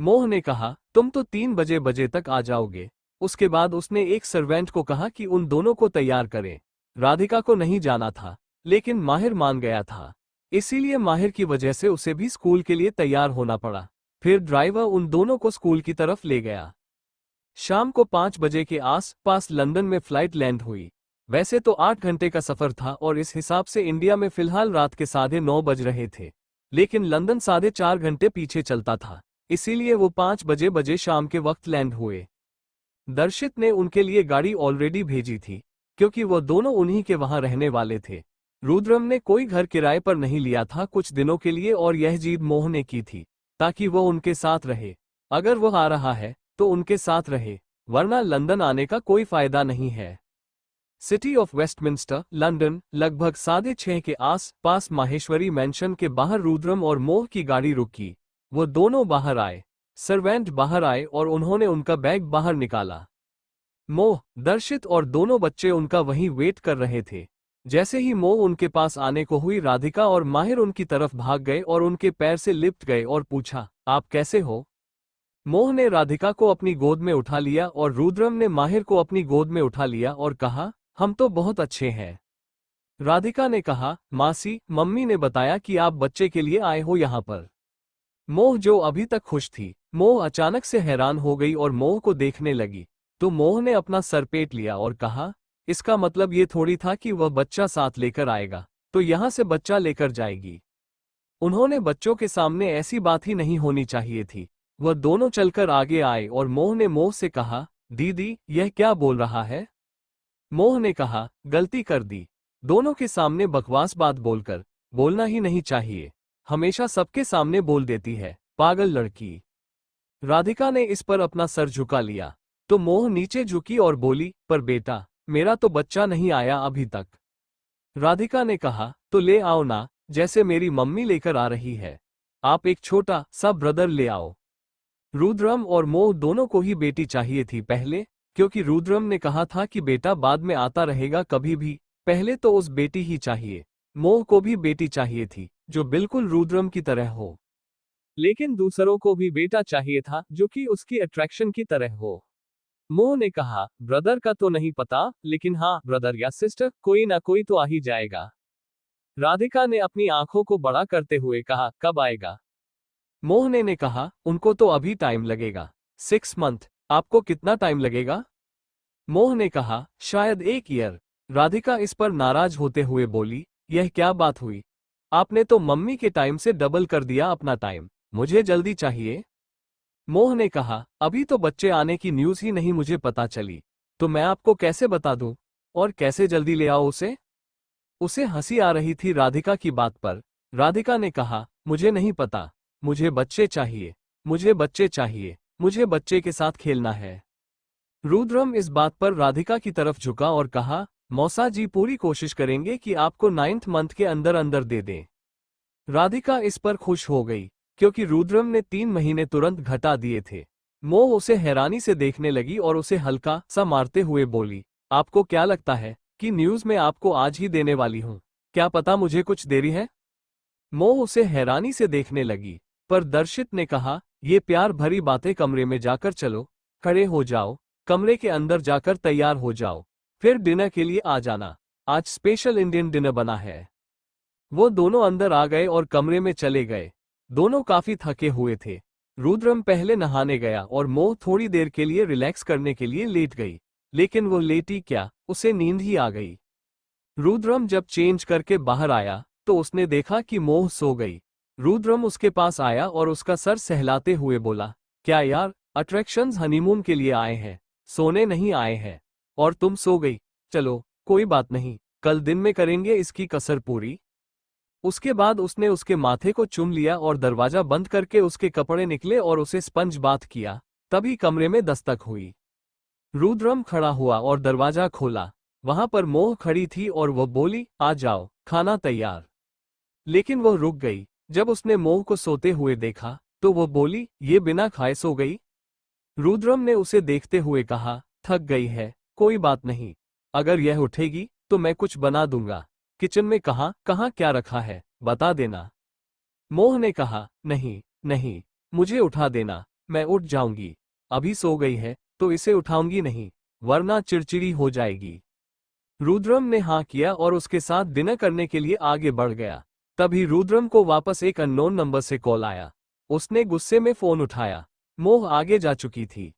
मोह ने कहा, तुम तो 3 बजे तक आ जाओगे। उसके बाद उसने एक सर्वेंट को कहा कि उन दोनों को तैयार करें। राधिका को नहीं जाना था, लेकिन माहिर मान गया था। इसीलिए माहिर की वजह से उसे भी स्कूल के लिए तैयार होना पड़ा। फिर ड्राइवर उन दोनों को स्कूल की तरफ ले गया। शाम को 5 बजे के आस पास लंदन में फ्लाइट लैंड हुई। वैसे तो 8 घंटे का सफर था और इस हिसाब से इंडिया में फिलहाल रात के 9:30 बज रहे थे, लेकिन लंदन 4.5 घंटे पीछे चलता था, इसीलिए वो 5 बजे शाम के वक्त लैंड हुए। दर्शित ने उनके लिए गाड़ी ऑलरेडी भेजी थी, क्योंकि वो दोनों उन्हीं के वहां रहने वाले थे। रुद्रम ने कोई घर किराए पर नहीं लिया था कुछ दिनों के लिए, और यह जिद मोह ने की थी ताकि वो उनके साथ रहे। अगर वह आ रहा है तो उनके साथ रहे, वरना लंदन आने का कोई फायदा नहीं है। सिटी ऑफ वेस्टमिंस्टर, लंदन, लगभग 6:30 के आस पास माहेश्वरी मैंशन के बाहर रुद्रम और मोह की गाड़ी रुकी। वो दोनों बाहर आए। सर्वेंट बाहर आए और उन्होंने उनका बैग बाहर निकाला। मोह, दर्शित और दोनों बच्चे उनका वहीं वेट कर रहे थे। जैसे ही मोह उनके पास आने को हुई, राधिका और माहिर उनकी तरफ भाग गए और उनके पैर से लिपट गए और पूछा, आप कैसे हो? मोह ने राधिका को अपनी गोद में उठा लिया और रुद्रम ने माहिर को अपनी गोद में उठा लिया और कहा, हम तो बहुत अच्छे हैं। राधिका ने कहा, मासी, मम्मी ने बताया कि आप बच्चे के लिए आए हो यहाँ पर। मोह जो अभी तक खुश थी, मोह अचानक से हैरान हो गई और मोह को देखने लगी। तो मोह ने अपना सर पेट लिया और कहा, इसका मतलब ये थोड़ी था कि वह बच्चा साथ लेकर आएगा तो यहाँ से बच्चा लेकर जाएगी। उन्होंने बच्चों के सामने ऐसी बात ही नहीं होनी चाहिए थी। वह दोनों चलकर आगे आए और मोह ने मोह से कहा, दीदी यह क्या बोल रहा है? मोह ने कहा, गलती कर दी। दोनों के सामने बकवास बात बोलकर, बोलना ही नहीं चाहिए। हमेशा सबके सामने बोल देती है, पागल लड़की। राधिका ने इस पर अपना सर झुका लिया तो मोह नीचे झुकी और बोली, पर बेटा, मेरा तो बच्चा नहीं आया अभी तक। राधिका ने कहा, तो ले आओ ना, जैसे मेरी मम्मी लेकर आ रही है। आप एक छोटा सा ब्रदर ले आओ। रुद्रम और मोह दोनों को ही बेटी चाहिए थी पहले, क्योंकि रुद्रम ने कहा था कि बेटा बाद में आता रहेगा कभी भी, पहले तो उस बेटी ही चाहिए। मोह को भी बेटी चाहिए थी जो बिल्कुल रुद्रम की तरह हो, लेकिन दूसरों को भी बेटा चाहिए था जो कि उसकी अट्रैक्शन की तरह हो। मोह ने कहा, ब्रदर का तो नहीं पता, लेकिन हाँ, ब्रदर या सिस्टर कोई ना कोई तो आ ही जाएगा। राधिका ने अपनी आंखों को बड़ा करते हुए कहा, कब आएगा? मोह ने कहा, उनको तो अभी टाइम लगेगा, 6 मंथ। आपको कितना टाइम लगेगा? मोह ने कहा, शायद 1 ईयर। राधिका इस पर नाराज होते हुए बोली, यह क्या बात हुई? आपने तो मम्मी के टाइम से डबल कर दिया अपना टाइम, मुझे जल्दी चाहिए। मोह ने कहा, अभी तो बच्चे आने की न्यूज़ ही नहीं मुझे पता चली, तो मैं आपको कैसे बता दूं? और कैसे जल्दी ले आओ उसे? उसे हंसी आ रही थी राधिका की बात पर। राधिका ने कहा, मुझे नहीं पता, मुझे बच्चे चाहिए, मुझे बच्चे चाहिए, मुझे बच्चे के साथ खेलना है। रुद्रम इस बात पर राधिका की तरफ झुका और कहा, मौसा जी पूरी कोशिश करेंगे कि आपको 9th मंथ के अंदर अंदर दे दें। राधिका इस पर खुश हो गई। क्योंकि रुद्रम ने 3 महीने तुरंत घटा दिए थे। मोह उसे हैरानी से देखने लगी और उसे हल्का सा मारते हुए बोली, आपको क्या लगता है कि न्यूज़ में आपको आज ही देने वाली हूँ? क्या पता मुझे कुछ देरी है? मोह उसे हैरानी से देखने लगी, पर दर्शित ने कहा, ये प्यार भरी बातें, कमरे में जाकर चलो, खड़े हो जाओ, कमरे के अंदर जाकर तैयार हो जाओ, फिर डिनर के लिए आ जाना, आज स्पेशल इंडियन डिनर बना है। वो दोनों अंदर आ गए और कमरे में चले गए। दोनों काफी थके हुए थे। रुद्रम पहले नहाने गया और मोह थोड़ी देर के लिए रिलैक्स करने के लिए लेट गई, लेकिन वो लेटी क्या, उसे नींद ही आ गई। रुद्रम जब चेंज करके बाहर आया तो उसने देखा कि मोह सो गई। रुद्रम उसके पास आया और उसका सर सहलाते हुए बोला, क्या यार, अट्रैक्शंस हनीमून के लिए आए हैं, सोने नहीं आए हैं, और तुम सो गई। चलो कोई बात नहीं, कल दिन में करेंगे इसकी कसर पूरी। उसके बाद उसने उसके माथे को चूम लिया और दरवाजा बंद करके उसके कपड़े निकले और उसे स्पंज बाथ किया। तभी कमरे में दस्तक हुई। रुद्रम खड़ा हुआ और दरवाजा खोला। वहां पर मोह खड़ी थी और वो बोली, आ जाओ, खाना तैयार। लेकिन वो रुक गई। जब उसने मोह को सोते हुए देखा तो वो बोली, ये बिना खाए सो गई? रुद्रम ने उसे देखते हुए कहा, थक गई है, कोई बात नहीं, अगर यह उठेगी तो मैं कुछ बना दूंगा। किचन में कहाँ कहाँ क्या रखा है बता देना। मोह ने कहा, नहीं नहीं, मुझे उठा देना, मैं उठ जाऊंगी। अभी सो गई है तो इसे उठाऊंगी नहीं, वरना चिड़चिड़ी हो जाएगी। रुद्रम ने हाँ किया और उसके साथ डिनर करने के लिए आगे बढ़ गया। तभी रुद्रम को वापस एक अननोन नंबर से कॉल आया। उसने गुस्से में फोन उठाया। मोह आगे जा चुकी थी।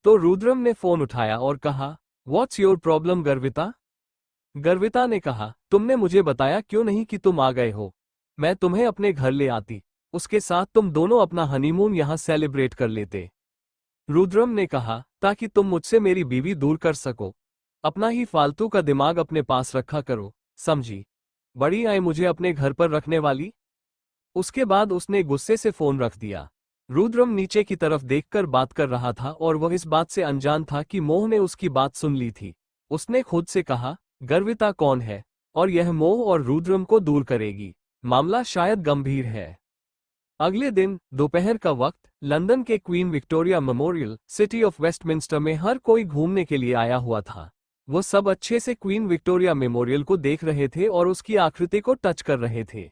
तो रुद्रम ने फोन उठाया और कहा, what's your problem Garvita? Garvita ने कहा, तुमने मुझे बताया क्यों नहीं कि तुम आ गए हो? मैं तुम्हें अपने घर ले आती, उसके साथ तुम दोनों अपना हनीमून यहाँ सेलिब्रेट कर लेते। रुद्रम ने कहा, ताकि तुम मुझसे मेरी बीवी दूर कर सको। अपना ही फालतू का दिमाग अपने पास रखा करो, समझी? बड़ी आए मुझे अपने घर पर रखने वाली। उसके बाद उसने गुस्से से फोन रख दिया। रुद्रम नीचे की तरफ देखकर बात कर रहा था और वह इस बात से अनजान था कि मोह ने उसकी बात सुन ली थी। उसने खुद से कहा, गर्विता कौन है और यह मोह और रुद्रम को दूर करेगी? मामला शायद गंभीर है। अगले दिन दोपहर का वक्त, लंदन के queen Victoria memorial city of Westminster में हर कोई घूमने के लिए आया हुआ था। वो सब अच्छे से क्वीन विक्टोरिया मेमोरियल को देख रहे थे और उसकी आकृति को टच कर रहे थे।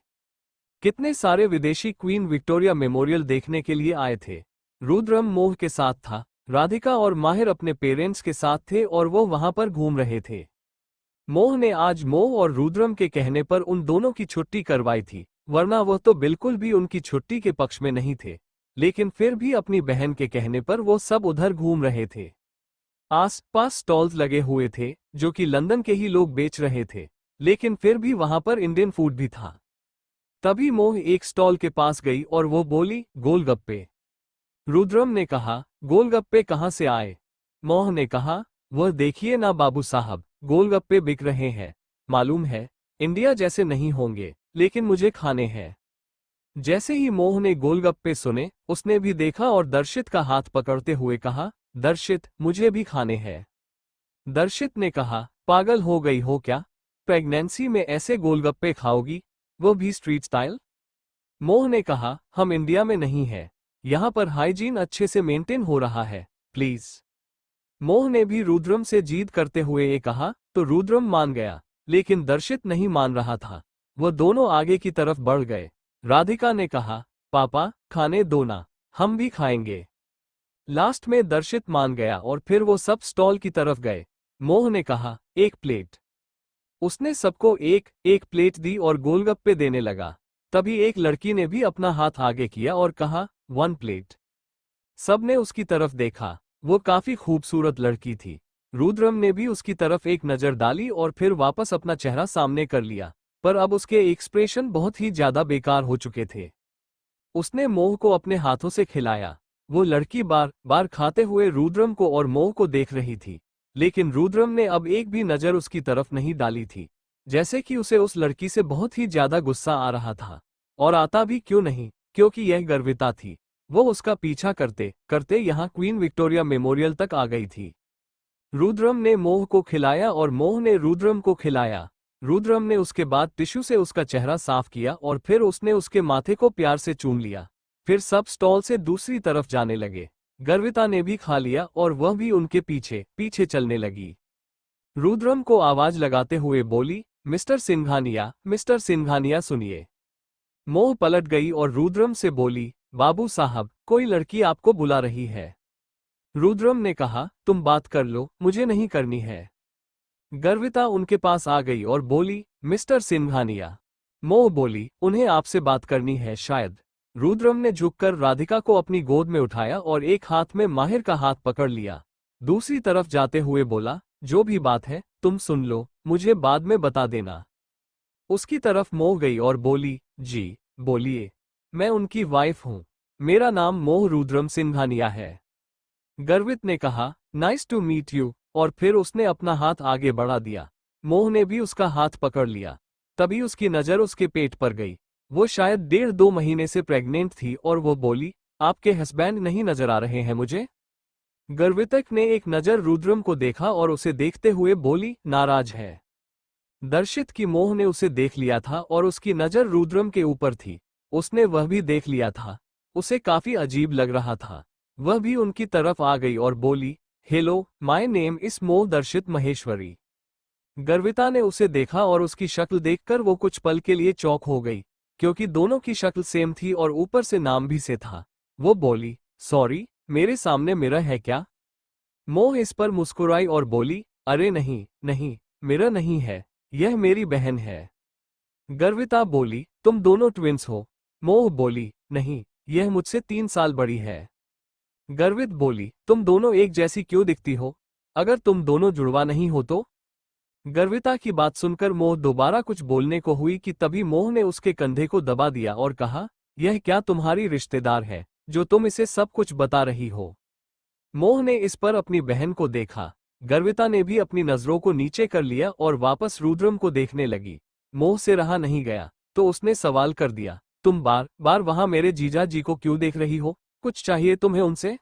कितने सारे विदेशी क्वीन विक्टोरिया मेमोरियल देखने के लिए आए थे। रुद्रम मोह के साथ था, राधिका और माहिर अपने पेरेंट्स के साथ थे और वो वहां पर घूम रहे थे। मोह ने आज मोह और रुद्रम के कहने पर उन दोनों की छुट्टी करवाई थी, वरना वह तो बिल्कुल भी उनकी छुट्टी के पक्ष में नहीं थे। लेकिन फिर भी अपनी बहन के कहने पर वो सब उधर घूम रहे थे। आस पास स्टॉल्स लगे हुए थे जो कि लंदन के ही लोग बेच रहे थे, लेकिन फिर भी वहां पर इंडियन फूड भी था। तभी मोह एक स्टॉल के पास गई और वो बोली, गोलगप्पे। रुद्रम ने कहा, गोलगप्पे कहाँ से आए? मोह ने कहा, वह देखिए ना बाबू साहब, गोलगप्पे बिक रहे हैं। मालूम है इंडिया जैसे नहीं होंगे, लेकिन मुझे खाने हैं। जैसे ही मोह ने गोलगप्पे सुने, उसने भी देखा और दर्शित का हाथ पकड़ते हुए कहा, दर्शित, मुझे भी खाने हैं। दर्शित ने कहा, पागल हो गई हो क्या? प्रेगनेंसी में ऐसे गोलगप्पे खाओगी, वो भी स्ट्रीट स्टाइल? मोह ने कहा, हम इंडिया में नहीं है, यहाँ पर हाइजीन अच्छे से मेंटेन हो रहा है, प्लीज। मोह ने भी रुद्रम से जिद करते हुए ये कहा, तो रुद्रम मान गया, लेकिन दर्शित नहीं मान रहा था। वह दोनों आगे की तरफ बढ़ गए। राधिका ने कहा, पापा खाने दो ना, हम भी खाएंगे। लास्ट में दर्शित मान गया और फिर वो सब स्टॉल की तरफ गए। मोह ने कहा, एक प्लेट। उसने सबको एक एक प्लेट दी और गोलगप्पे देने लगा। तभी एक लड़की ने भी अपना हाथ आगे किया और कहा, 1 प्लेट। सबने उसकी तरफ देखा। वो काफी खूबसूरत लड़की थी। रुद्रम ने भी उसकी तरफ एक नजर डाली और फिर वापस अपना चेहरा सामने कर लिया, पर अब उसके एक्सप्रेशन बहुत ही ज्यादा बेकार हो चुके थे। उसने मोह को अपने हाथों से खिलाया। वो लड़की बार बार खाते हुए रुद्रम को और मोह को देख रही थी, लेकिन रुद्रम ने अब एक भी नजर उसकी तरफ नहीं डाली थी, जैसे कि उसे उस लड़की से बहुत ही ज्यादा गुस्सा आ रहा था। और आता भी क्यों नहीं, क्योंकि यह गर्विता थी। वो उसका पीछा करते करते यहाँ क्वीन विक्टोरिया मेमोरियल तक आ गई थी। रुद्रम ने मोह को खिलाया और मोह ने रुद्रम को खिलाया। रुद्रम ने उसके बाद टिश्यू से उसका चेहरा साफ किया और फिर उसने उसके माथे को प्यार से चूम लिया। फिर सब स्टॉल से दूसरी तरफ जाने लगे। गर्विता ने भी खा लिया और वह भी उनके पीछे पीछे चलने लगी। रुद्रम को आवाज लगाते हुए बोली, मिस्टर सिंघानिया सुनिए। मोह पलट गई और रुद्रम से बोली, बाबू साहब, कोई लड़की आपको बुला रही है। रुद्रम ने कहा, तुम बात कर लो, मुझे नहीं करनी है। गर्विता उनके पास आ गई और बोली, मिस्टर सिंघानिया। मोह बोली, उन्हें आपसे बात करनी है शायद। रुद्रम ने झुककर राधिका को अपनी गोद में उठाया और एक हाथ में माहिर का हाथ पकड़ लिया। दूसरी तरफ जाते हुए बोला, जो भी बात है तुम सुन लो, मुझे बाद में बता देना। उसकी तरफ मोह गई और बोली, जी बोलिए। मैं उनकी वाइफ हूं। मेरा नाम मोह रुद्रम सिंघानिया है। गर्वित ने कहा, नाइस टू मीट यू, और फिर उसने अपना हाथ आगे बढ़ा दिया। मोह ने भी उसका हाथ पकड़ लिया। तभी उसकी नजर उसके पेट पर गई। वो शायद 1.5-2 महीने से प्रेग्नेंट थी और वो बोली, आपके हस्बैंड नहीं नजर आ रहे हैं मुझे? गर्वितक ने एक नजर रुद्रम को देखा और उसे देखते हुए बोली, नाराज है। दर्शित की मोह ने उसे देख लिया था और उसकी नजर रुद्रम के ऊपर थी। उसने वह भी देख लिया था। उसे काफी अजीब लग रहा था। वह भी उनकी तरफ आ गई और बोली, हेलो, माय नेम इज मोह दर्शित महेश्वरी। गर्विता ने उसे देखा और उसकी शक्ल देखकर वो कुछ पल के लिए चौंक हो गई, क्योंकि दोनों की शक्ल सेम थी और ऊपर से नाम भी से था। वो बोली, सॉरी, मेरे सामने मिरर है क्या? मोह इस पर मुस्कुराई और बोली, अरे नहीं नहीं, मिरर नहीं है, यह मेरी बहन है। गर्विता बोली, तुम दोनों ट्विंस हो? मोह बोली, नहीं, यह मुझसे 3 साल बड़ी है। गर्वित बोली, तुम दोनों एक जैसी क्यों दिखती हो? अगर तुम दोनों जुड़वा नहीं हो तो? गर्विता की बात सुनकर मोह दोबारा कुछ बोलने को हुई कि तभी मोह ने उसके कंधे को दबा दिया और कहा, यह क्या तुम्हारी रिश्तेदार है जो तुम इसे सब कुछ बता रही हो? मोह ने इस पर अपनी बहन को देखा। गर्विता ने भी अपनी नजरों को नीचे कर लिया और वापस रुद्रम को देखने लगी। मोह से रहा नहीं गया, तो उसने सवाल कर दिया, तुम बार बार वहां मेरे जीजा जी को क्यों देख रही हो? कुछ चाहिए तुम्हें उनसे?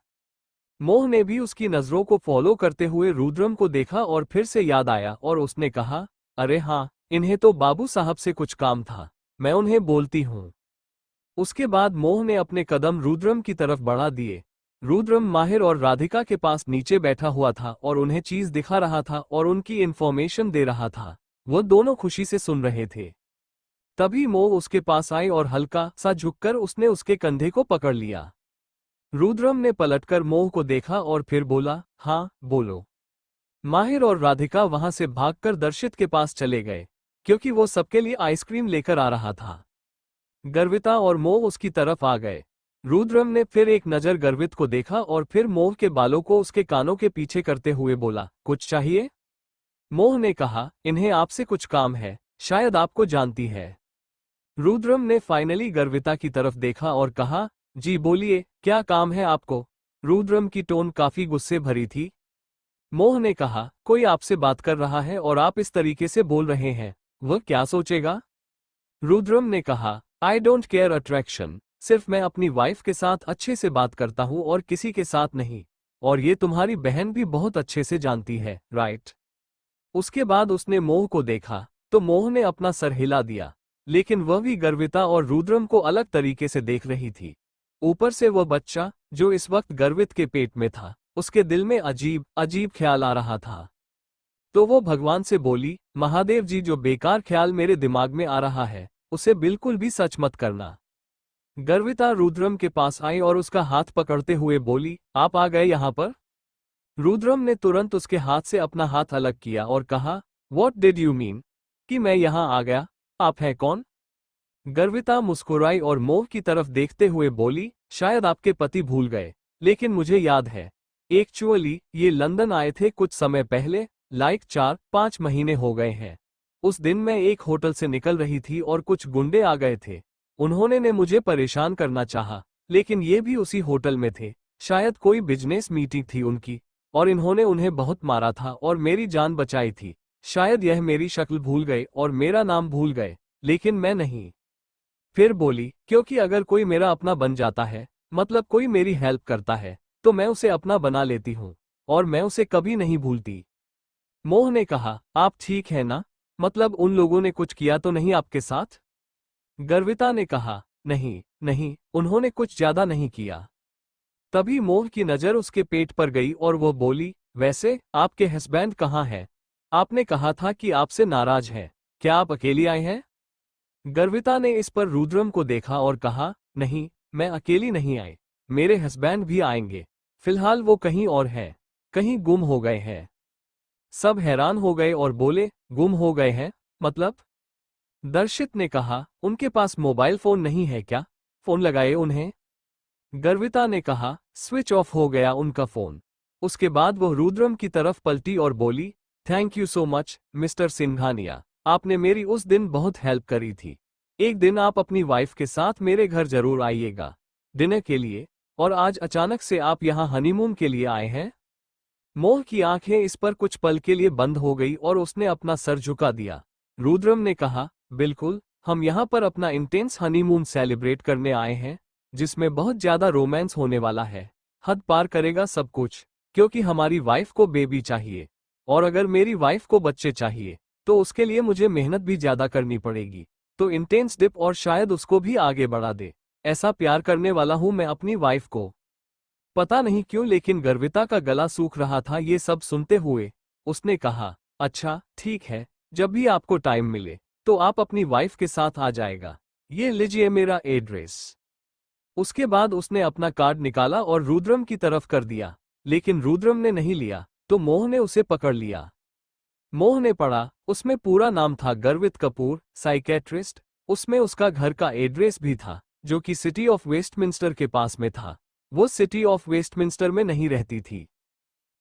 मोह ने भी उसकी नजरों को फॉलो करते हुए रुद्रम को देखा और फिर से याद आया और उसने कहा, अरे हाँ, इन्हें तो बाबू साहब से कुछ काम था, मैं उन्हें बोलती हूँ। उसके बाद मोह ने अपने कदम रुद्रम की तरफ बढ़ा दिए। रुद्रम माहिर और राधिका के पास नीचे बैठा हुआ था और उन्हें चीज दिखा रहा था और उनकी इन्फॉर्मेशन दे रहा था। वो दोनों खुशी से सुन रहे थे। तभी मोह उसके पास आई और हल्का सा झुककर उसने उसके कंधे को पकड़ लिया। रुद्रम ने पलटकर मोह को देखा और फिर बोला, हाँ बोलो। माहिर और राधिका वहां से भागकर दर्शित के पास चले गए, क्योंकि वो सबके लिए आइसक्रीम लेकर आ रहा था। गर्विता और मोह उसकी तरफ आ गए। रुद्रम ने फिर एक नजर गर्वित को देखा और फिर मोह के बालों को उसके कानों के पीछे करते हुए बोला, कुछ चाहिए? मोह ने कहा, इन्हें आपसे कुछ काम है, शायद आपको जानती है। रुद्रम ने फाइनली गर्विता की तरफ देखा और कहा, जी बोलिए, क्या काम है आपको? रुद्रम की टोन काफी गुस्से भरी थी। मोह ने कहा, कोई आपसे बात कर रहा है और आप इस तरीके से बोल रहे हैं, वह क्या सोचेगा? रुद्रम ने कहा, आई डोंट केयर अट्रैक्शन, सिर्फ मैं अपनी वाइफ के साथ अच्छे से बात करता हूं और किसी के साथ नहीं, और ये तुम्हारी बहन भी बहुत अच्छे से जानती है, राइट? उसके बाद उसने मोह को देखा, तो मोह ने अपना सर हिला दिया, लेकिन वह भी गर्विता और रुद्रम को अलग तरीके से देख रही थी। ऊपर से वह बच्चा, जो इस वक्त गर्वित के पेट में था, उसके दिल में अजीब अजीब ख्याल आ रहा था। तो वो भगवान से बोली, महादेव जी, जो बेकार ख्याल मेरे दिमाग में आ रहा है, उसे बिल्कुल भी सच मत करना। गर्विता रुद्रम के पास आई और उसका हाथ पकड़ते हुए बोली, आप आ गए यहाँ पर? रुद्रम ने तुरंत उसके हाथ से अपना हाथ अलग किया और कहा, व्हाट डिड यू मीन कि मैं यहाँ आ गया? आप हैं कौन? गर्विता मुस्कुराई और मोह की तरफ देखते हुए बोली, शायद आपके पति भूल गए, लेकिन मुझे याद है। एक्चुअली ये लंदन आए थे कुछ समय पहले, लाइक 4-5 महीने हो गए हैं। उस दिन मैं एक होटल से निकल रही थी और कुछ गुंडे आ गए थे। उन्होंने ने मुझे परेशान करना चाहा, लेकिन ये भी उसी होटल में थे। शायद कोई बिजनेस मीटिंग थी उनकी, और इन्होंने उन्हें बहुत मारा था और मेरी जान बचाई थी। शायद यह मेरी शक्ल भूल गए और मेरा नाम भूल गए, लेकिन मैं नहीं। फिर बोली, क्योंकि अगर कोई मेरा अपना बन जाता है, मतलब कोई मेरी हेल्प करता है, तो मैं उसे अपना बना लेती हूँ, और मैं उसे कभी नहीं भूलती। मोह ने कहा, आप ठीक है ना? मतलब उन लोगों ने कुछ किया तो नहीं आपके साथ? गर्विता ने कहा, नहीं नहीं, उन्होंने कुछ ज्यादा नहीं किया। तभी मोह की नजर उसके पेट पर गई और वो बोली, वैसे आपके हस्बैंड कहाँ है? आपने कहा था कि आपसे नाराज है। क्या आप अकेली आए हैं? गर्विता ने इस पर रुद्रम को देखा और कहा, नहीं, मैं अकेली नहीं आई, मेरे हस्बैंड भी आएंगे। फिलहाल वो कहीं और है, कहीं गुम हो गए हैं। सब हैरान हो गए और बोले, गुम हो गए हैं मतलब? दर्शित ने कहा, उनके पास मोबाइल फोन नहीं है क्या? फोन लगाए उन्हें। गर्विता ने कहा, स्विच ऑफ हो गया उनका फोन। उसके बाद वो रुद्रम की तरफ पलटी और बोली, thank you so much mister Singhania, आपने मेरी उस दिन बहुत हेल्प करी थी। एक दिन आप अपनी वाइफ के साथ मेरे घर जरूर आइएगा डिनर के लिए, और आज अचानक से आप यहाँ हनीमून के लिए आए हैं? मोह की आंखें इस पर कुछ पल के लिए बंद हो गई और उसने अपना सर झुका दिया। रुद्रम ने कहा, बिल्कुल, हम यहाँ पर अपना इंटेंस हनीमून सेलिब्रेट करने आए हैं, जिसमें बहुत ज्यादा रोमांस होने वाला है। हद पार करेगा सब कुछ, क्योंकि हमारी वाइफ को बेबी चाहिए, और अगर मेरी वाइफ को बच्चे चाहिए तो उसके लिए मुझे मेहनत भी ज्यादा करनी पड़ेगी। तो इंटेंस डिप और शायद उसको भी आगे बढ़ा दे। ऐसा प्यार करने वाला हूं मैं अपनी वाइफ को। पता नहीं क्यों लेकिन गर्विता का गला सूख रहा था ये सब सुनते हुए। उसने कहा, अच्छा ठीक है, जब भी आपको टाइम मिले तो आप अपनी वाइफ के साथ आ जाएगा। ये लीजिए मेरा एड्रेस। उसके बाद उसने अपना कार्ड निकाला और रुद्रम की तरफ कर दिया, लेकिन रुद्रम ने नहीं लिया तो मोह ने उसे पकड़ लिया। मोह ने पढ़ा, उसमें पूरा नाम था गर्वित कपूर, साइकेट्रिस्ट। उसमें उसका घर का एड्रेस भी था, जो कि सिटी ऑफ वेस्टमिंस्टर के पास में था। वो सिटी ऑफ वेस्टमिंस्टर में नहीं रहती थी।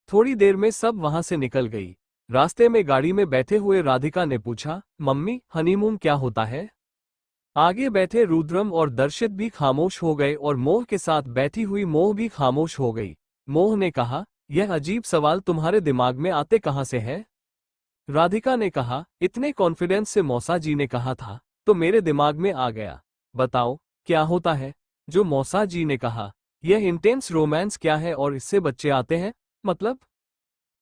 थोड़ी देर में सब वहां से निकल गई। रास्ते में गाड़ी में बैठे हुए राधिका ने पूछा, मम्मी हनीमून क्या होता है? आगे बैठे रुद्रम और दर्शित भी खामोश हो गए और मोह के साथ बैठी हुई मोह भी खामोश हो गई। मोह ने कहा, यह अजीब सवाल तुम्हारे दिमाग में आते कहां से है? राधिका ने कहा, इतने कॉन्फिडेंस से मौसा जी ने कहा था तो मेरे दिमाग में आ गया। बताओ क्या होता है? जो मौसा जी ने कहा, यह इंटेंस रोमांस क्या है और इससे बच्चे आते हैं मतलब?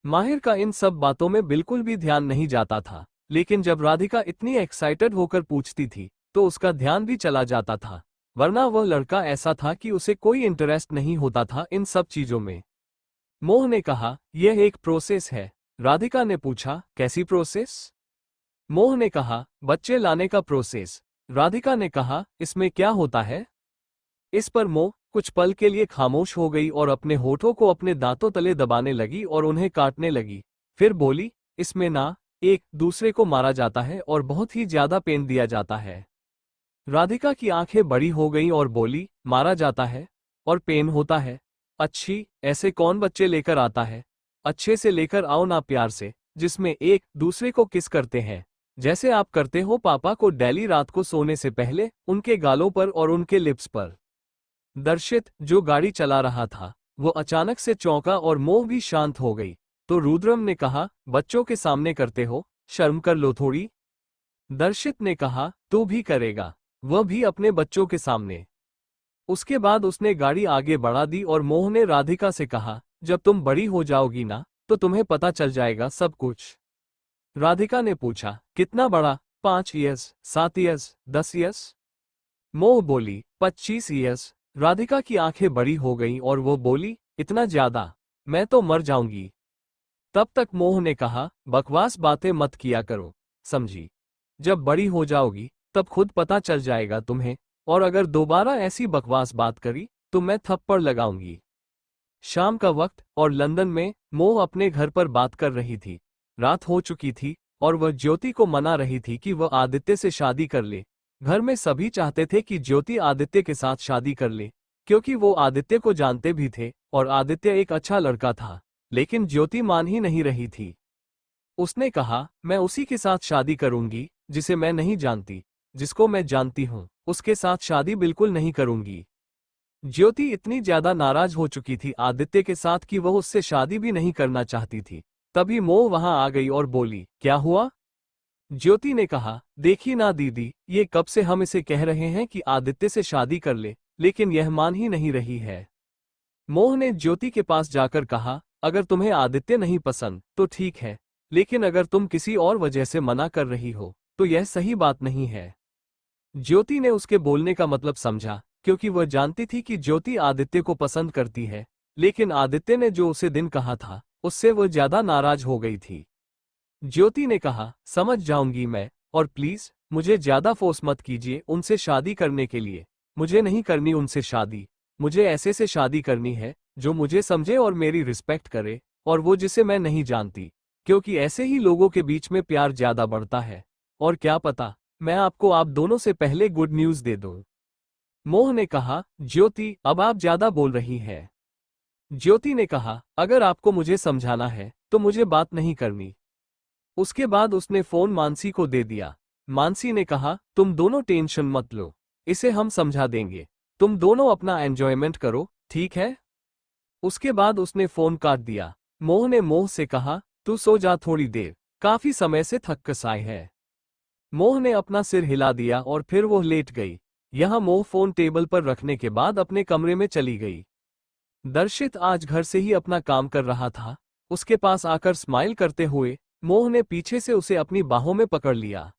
माहिर का इन सब बातों में बिल्कुल भी ध्यान नहीं जाता था, लेकिन जब राधिका इतनी एक्साइटेड होकर पूछती थी तो उसका ध्यान भी चला जाता था, वरना वह लड़का ऐसा था कि उसे कोई इंटरेस्ट नहीं होता था इन सब चीजों में। मोह ने कहा, यह एक प्रोसेस है। राधिका ने पूछा, कैसी प्रोसेस? मोह ने कहा, बच्चे लाने का प्रोसेस। राधिका ने कहा, इसमें क्या होता है? इस पर मोह कुछ पल के लिए खामोश हो गई और अपने होठों को अपने दांतों तले दबाने लगी और उन्हें काटने लगी। फिर बोली, इसमें ना एक दूसरे को मारा जाता है और बहुत ही ज्यादा पेन दिया जाता है। राधिका की आंखें बड़ी हो गईं और बोली, मारा जाता है और पेन होता है? अच्छी, ऐसे कौन बच्चे लेकर आता है? अच्छे से लेकर आओ ना, प्यार से, जिसमें एक दूसरे को किस करते हैं, जैसे आप करते हो पापा को डेली रात को सोने से पहले, उनके गालों पर और उनके लिप्स पर। दर्शित, जो गाड़ी चला रहा था, वो अचानक से चौंका और मोह भी शांत हो गई। तो रुद्रम ने कहा, बच्चों के सामने करते हो, शर्म कर लो थोड़ी। दर्शित ने कहा, तू भी करेगा, वह भी अपने बच्चों के सामने। उसके बाद उसने गाड़ी आगे बढ़ा दी और मोह ने राधिका से कहा, जब तुम बड़ी हो जाओगी ना तो तुम्हें पता चल जाएगा सब कुछ। राधिका ने पूछा, कितना बड़ा? 5 ईयर्स, 7 ईयर्स, 10 ईयर्स? मोह बोली, 25 ईयर्स। राधिका की आंखें बड़ी हो गईं और वो बोली, इतना ज्यादा? मैं तो मर जाऊंगी। तब तक मोह ने कहा, बकवास बातें मत किया करो, समझी? जब बड़ी हो जाओगी तब खुद पता चल जाएगा तुम्हें, और अगर दोबारा ऐसी बकवास बात करी तो मैं थप्पड़ लगाऊंगी। शाम का वक्त और लंदन में मोह अपने घर पर बात कर रही थी। रात हो चुकी थी और वह ज्योति को मना रही थी कि वह आदित्य से शादी कर ले। घर में सभी चाहते थे कि ज्योति आदित्य के साथ शादी कर ले, क्योंकि वो आदित्य को जानते भी थे और आदित्य एक अच्छा लड़का था, लेकिन ज्योति मान ही नहीं रही थी। उसने कहा, मैं उसी के साथ शादी करूंगी जिसे मैं नहीं जानती, जिसको मैं जानती हूँ उसके साथ शादी बिल्कुल नहीं करूंगी। ज्योति इतनी ज्यादा नाराज हो चुकी थी आदित्य के साथ कि वह उससे शादी भी नहीं करना चाहती थी। तभी मोह वहां आ गई और बोली, क्या हुआ? ज्योति ने कहा, देखी ना दीदी, ये कब से हम इसे कह रहे हैं कि आदित्य से शादी कर ले, लेकिन यह मान ही नहीं रही है। मोह ने ज्योति के पास जाकर कहा, अगर तुम्हें आदित्य नहीं पसंद तो ठीक है, लेकिन अगर तुम किसी और वजह से मना कर रही हो तो यह सही बात नहीं है। ज्योति ने उसके बोलने का मतलब समझा, क्योंकि वह जानती थी कि ज्योति आदित्य को पसंद करती है, लेकिन आदित्य ने जो उसे दिन कहा था उससे वह ज्यादा नाराज हो गई थी। ज्योति ने कहा, समझ जाऊंगी मैं, और प्लीज मुझे ज्यादा फोर्स मत कीजिए उनसे शादी करने के लिए। मुझे नहीं करनी उनसे शादी। मुझे ऐसे से शादी करनी है जो मुझे समझे और मेरी रिस्पेक्ट करे, और वो जिसे मैं नहीं जानती, क्योंकि ऐसे ही लोगों के बीच में प्यार ज्यादा बढ़ता है। और क्या पता, मैं आपको आप दोनों से पहले गुड न्यूज दे दूं। मोह ने कहा, ज्योति अब आप ज्यादा बोल रही हैं। ज्योति ने कहा, अगर आपको मुझे समझाना है तो मुझे बात नहीं करनी। उसके बाद उसने फोन मानसी को दे दिया। मानसी ने कहा, तुम दोनों टेंशन मत लो, इसे हम समझा देंगे। तुम दोनों अपना एंजॉयमेंट करो, ठीक है। उसके बाद उसने फोन काट दिया। मोह ने मोह से कहा, तू सो जा थोड़ी देर, काफी समय से थक आए है। मोह ने अपना सिर हिला दिया और फिर वो लेट गई। यहाँ मोह फोन टेबल पर रखने के बाद अपने कमरे में चली गई। दर्शित आज घर से ही अपना काम कर रहा था। उसके पास आकर स्माइल करते हुए मोह ने पीछे से उसे अपनी बाहों में पकड़ लिया।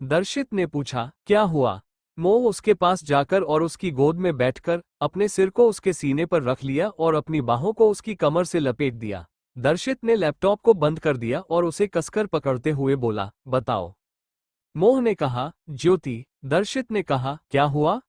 दर्शित ने पूछा, क्या हुआ? मोह उसके पास जाकर और उसकी गोद में बैठकर अपने सिर को उसके सीने पर रख लिया और अपनी बाहों को उसकी कमर से लपेट दिया। दर्शित ने लैपटॉप को बंद कर दिया और उसे कसकर पकड़ते हुए बोला, बताओ। मोह ने कहा, ज्योति। दर्शित ने कहा, क्या हुआ?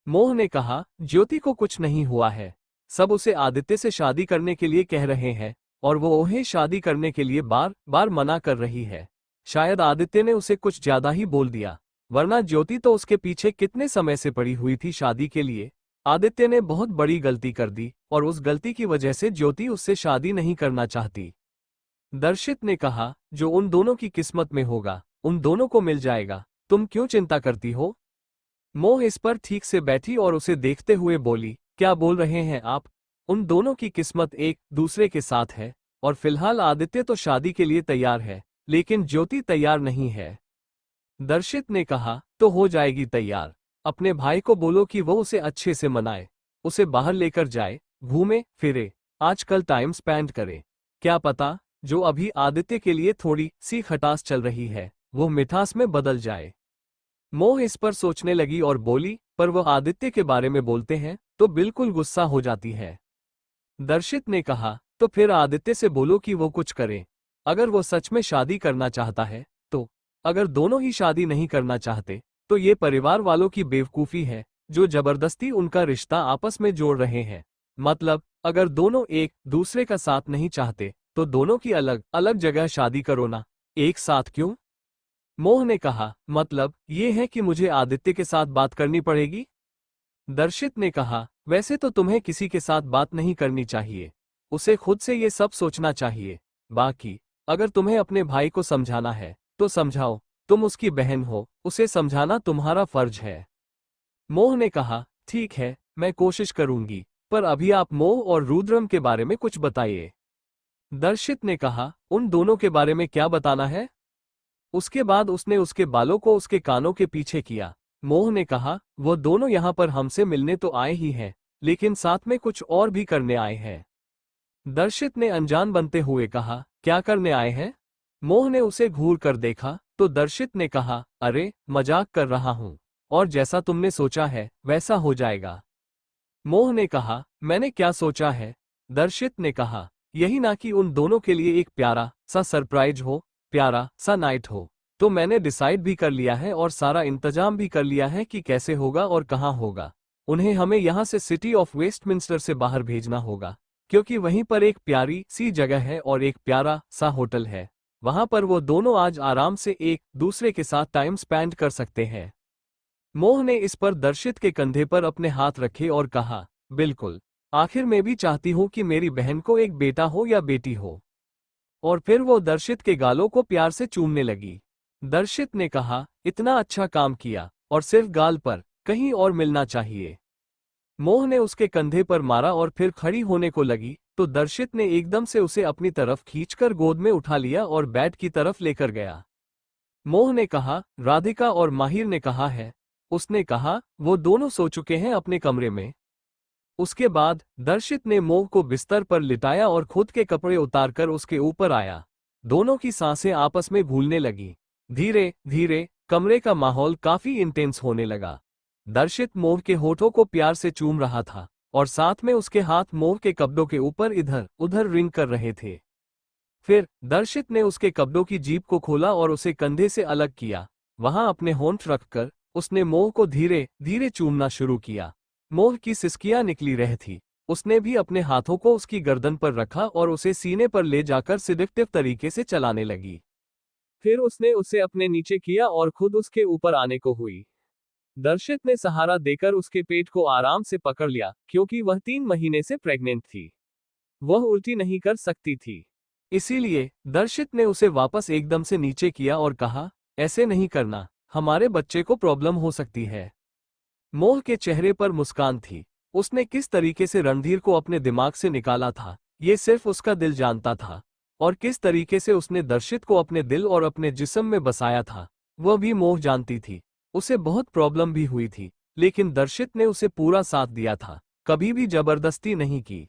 मोह ने कहा, ज्योति को कुछ नहीं हुआ है। सब उसे आदित्य से शादी करने के लिए कह रहे हैं और वो उन्हें शादी करने के लिए बार बार मना कर रही है। शायद आदित्य ने उसे कुछ ज्यादा ही बोल दिया, वरना ज्योति तो उसके पीछे कितने समय से पड़ी हुई थी शादी के लिए। आदित्य ने बहुत बड़ी गलती कर दी और उस गलती की वजह से ज्योति उससे शादी नहीं करना चाहती। दर्शित ने कहा, जो उन दोनों की किस्मत में होगा उन दोनों को मिल जाएगा, तुम क्यों चिंता करती हो? मोह इस पर ठीक से बैठी और उसे देखते हुए बोली, क्या बोल रहे हैं आप? उन दोनों की किस्मत एक दूसरे के साथ है, और फिलहाल आदित्य तो शादी के लिए तैयार है, लेकिन ज्योति तैयार नहीं है। दर्शित ने कहा, तो हो जाएगी तैयार। अपने भाई को बोलो कि वो उसे अच्छे से मनाए, उसे बाहर लेकर जाए, घूमे फिरे, आजकल टाइम स्पेंड करे। क्या पता, जो अभी आदित्य के लिए थोड़ी सी खटास चल रही है वो मिठास में बदल जाए। मोह इस पर सोचने लगी और बोली, पर वह आदित्य के बारे में बोलते हैं तो बिल्कुल गुस्सा हो जाती है। दर्शित ने कहा, तो फिर आदित्य से बोलो कि वो कुछ करे। अगर वो सच में शादी करना चाहता है तो। अगर दोनों ही शादी नहीं करना चाहते तो ये परिवार वालों की बेवकूफी है जो जबरदस्ती उनका रिश्ता आपस में जोड़ रहे हैं। मतलब, अगर दोनों एक दूसरे का साथ नहीं चाहते तो दोनों की अलग अलग जगह शादी करो ना, एक साथ क्यों? मोह ने कहा, मतलब ये है कि मुझे आदित्य के साथ बात करनी पड़ेगी? दर्शित ने कहा, वैसे तो तुम्हें किसी के साथ बात नहीं करनी चाहिए, उसे खुद से ये सब सोचना चाहिए। बाकी अगर तुम्हें अपने भाई को समझाना है तो समझाओ, तुम उसकी बहन हो, उसे समझाना तुम्हारा फर्ज है। मोह ने कहा, ठीक है, मैं कोशिश करूंगी, पर अभी आप मोह और रुद्रम के बारे में कुछ बताइए। दर्शित ने कहा, उन दोनों के बारे में क्या बताना है? उसके बाद उसने उसके बालों को उसके कानों के पीछे किया। मोह ने कहा, वो दोनों यहाँ पर हमसे मिलने तो आए ही हैं, लेकिन साथ में कुछ और भी करने आए हैं। दर्शित ने अनजान बनते हुए कहा, क्या करने आए हैं? मोह ने उसे घूर कर देखा तो दर्शित ने कहा, अरे मजाक कर रहा हूँ, और जैसा तुमने सोचा है वैसा हो जाएगा। मोह ने कहा, मैंने क्या सोचा है? दर्शित ने कहा, यही ना कि उन दोनों के लिए एक प्यारा सा सरप्राइज हो, प्यारा सा नाइट हो। तो मैंने डिसाइड भी कर लिया है और सारा इंतजाम भी कर लिया है कि कैसे होगा और कहाँ होगा। उन्हें हमें यहाँ से सिटी ऑफ वेस्टमिंस्टर से बाहर भेजना होगा, क्योंकि वहीं पर एक प्यारी सी जगह है और एक प्यारा सा होटल है। वहां पर वो दोनों आज आराम से एक दूसरे के साथ टाइम स्पेंड कर सकते हैं। मोह ने इस पर दर्शित के कंधे पर अपने हाथ रखे और कहा, बिल्कुल, आखिर मैं भी चाहती हूँ कि मेरी बहन को एक बेटा हो या बेटी हो। और फिर वो दर्शित के गालों को प्यार से चूमने लगी। दर्शित ने कहा, इतना अच्छा काम किया, और सिर्फ गाल पर, कहीं और मिलना चाहिए। मोह ने उसके कंधे पर मारा और फिर खड़ी होने को लगी तो दर्शित ने एकदम से उसे अपनी तरफ खींचकर गोद में उठा लिया और बेड की तरफ लेकर गया। मोह ने कहा, राधिका और माहिर ने कहा है? उसने कहा, वो दोनों सो चुके हैं अपने कमरे में। उसके बाद दर्शित ने मोह को बिस्तर पर लिटाया और खुद के कपड़े उतारकर उसके ऊपर आया। दोनों की सांसें आपस में भूलने लगी। धीरे धीरे कमरे का माहौल काफी इंटेंस होने लगा। दर्शित मोह के होठों को प्यार से चूम रहा था और साथ में उसके हाथ मोह के कपड़ों के ऊपर इधर उधर रिंग कर रहे थे। फिर दर्शित ने उसके कपड़ों की जीप को खोला और उसे कंधे से अलग किया। वहां अपने होंठ रखकर उसने मोह को धीरे धीरे चूमना शुरू किया। मोह की सिसकियां निकली रही थी। उसने भी अपने हाथों को उसकी गर्दन पर रखा और उसे सीने पर ले जाकर सिडक्टिव तरीके से चलाने लगी। फिर उसने उसे अपने नीचे किया और खुद उसके ऊपर आने को हुई। दर्शित ने सहारा देकर उसके पेट को आराम से पकड़ लिया, क्योंकि वह 3 महीने से प्रेग्नेंट थी। वह उल्टी नहीं कर सकती थी। इसीलिए दर्शित ने उसे वापस एकदम से नीचे किया और कहा, ऐसे नहीं करना, हमारे बच्चे को प्रॉब्लम हो सकती है। मोह के चेहरे पर मुस्कान थी। उसने किस तरीके से रणधीर को अपने दिमाग से निकाला था, ये सिर्फ उसका दिल जानता था। और किस तरीके से उसने दर्शित को अपने दिल और अपने जिस्म में बसाया था, वह भी मोह जानती थी। उसे बहुत प्रॉब्लम भी हुई थी, लेकिन दर्शित ने उसे पूरा साथ दिया था, कभी भी जबरदस्ती नहीं की।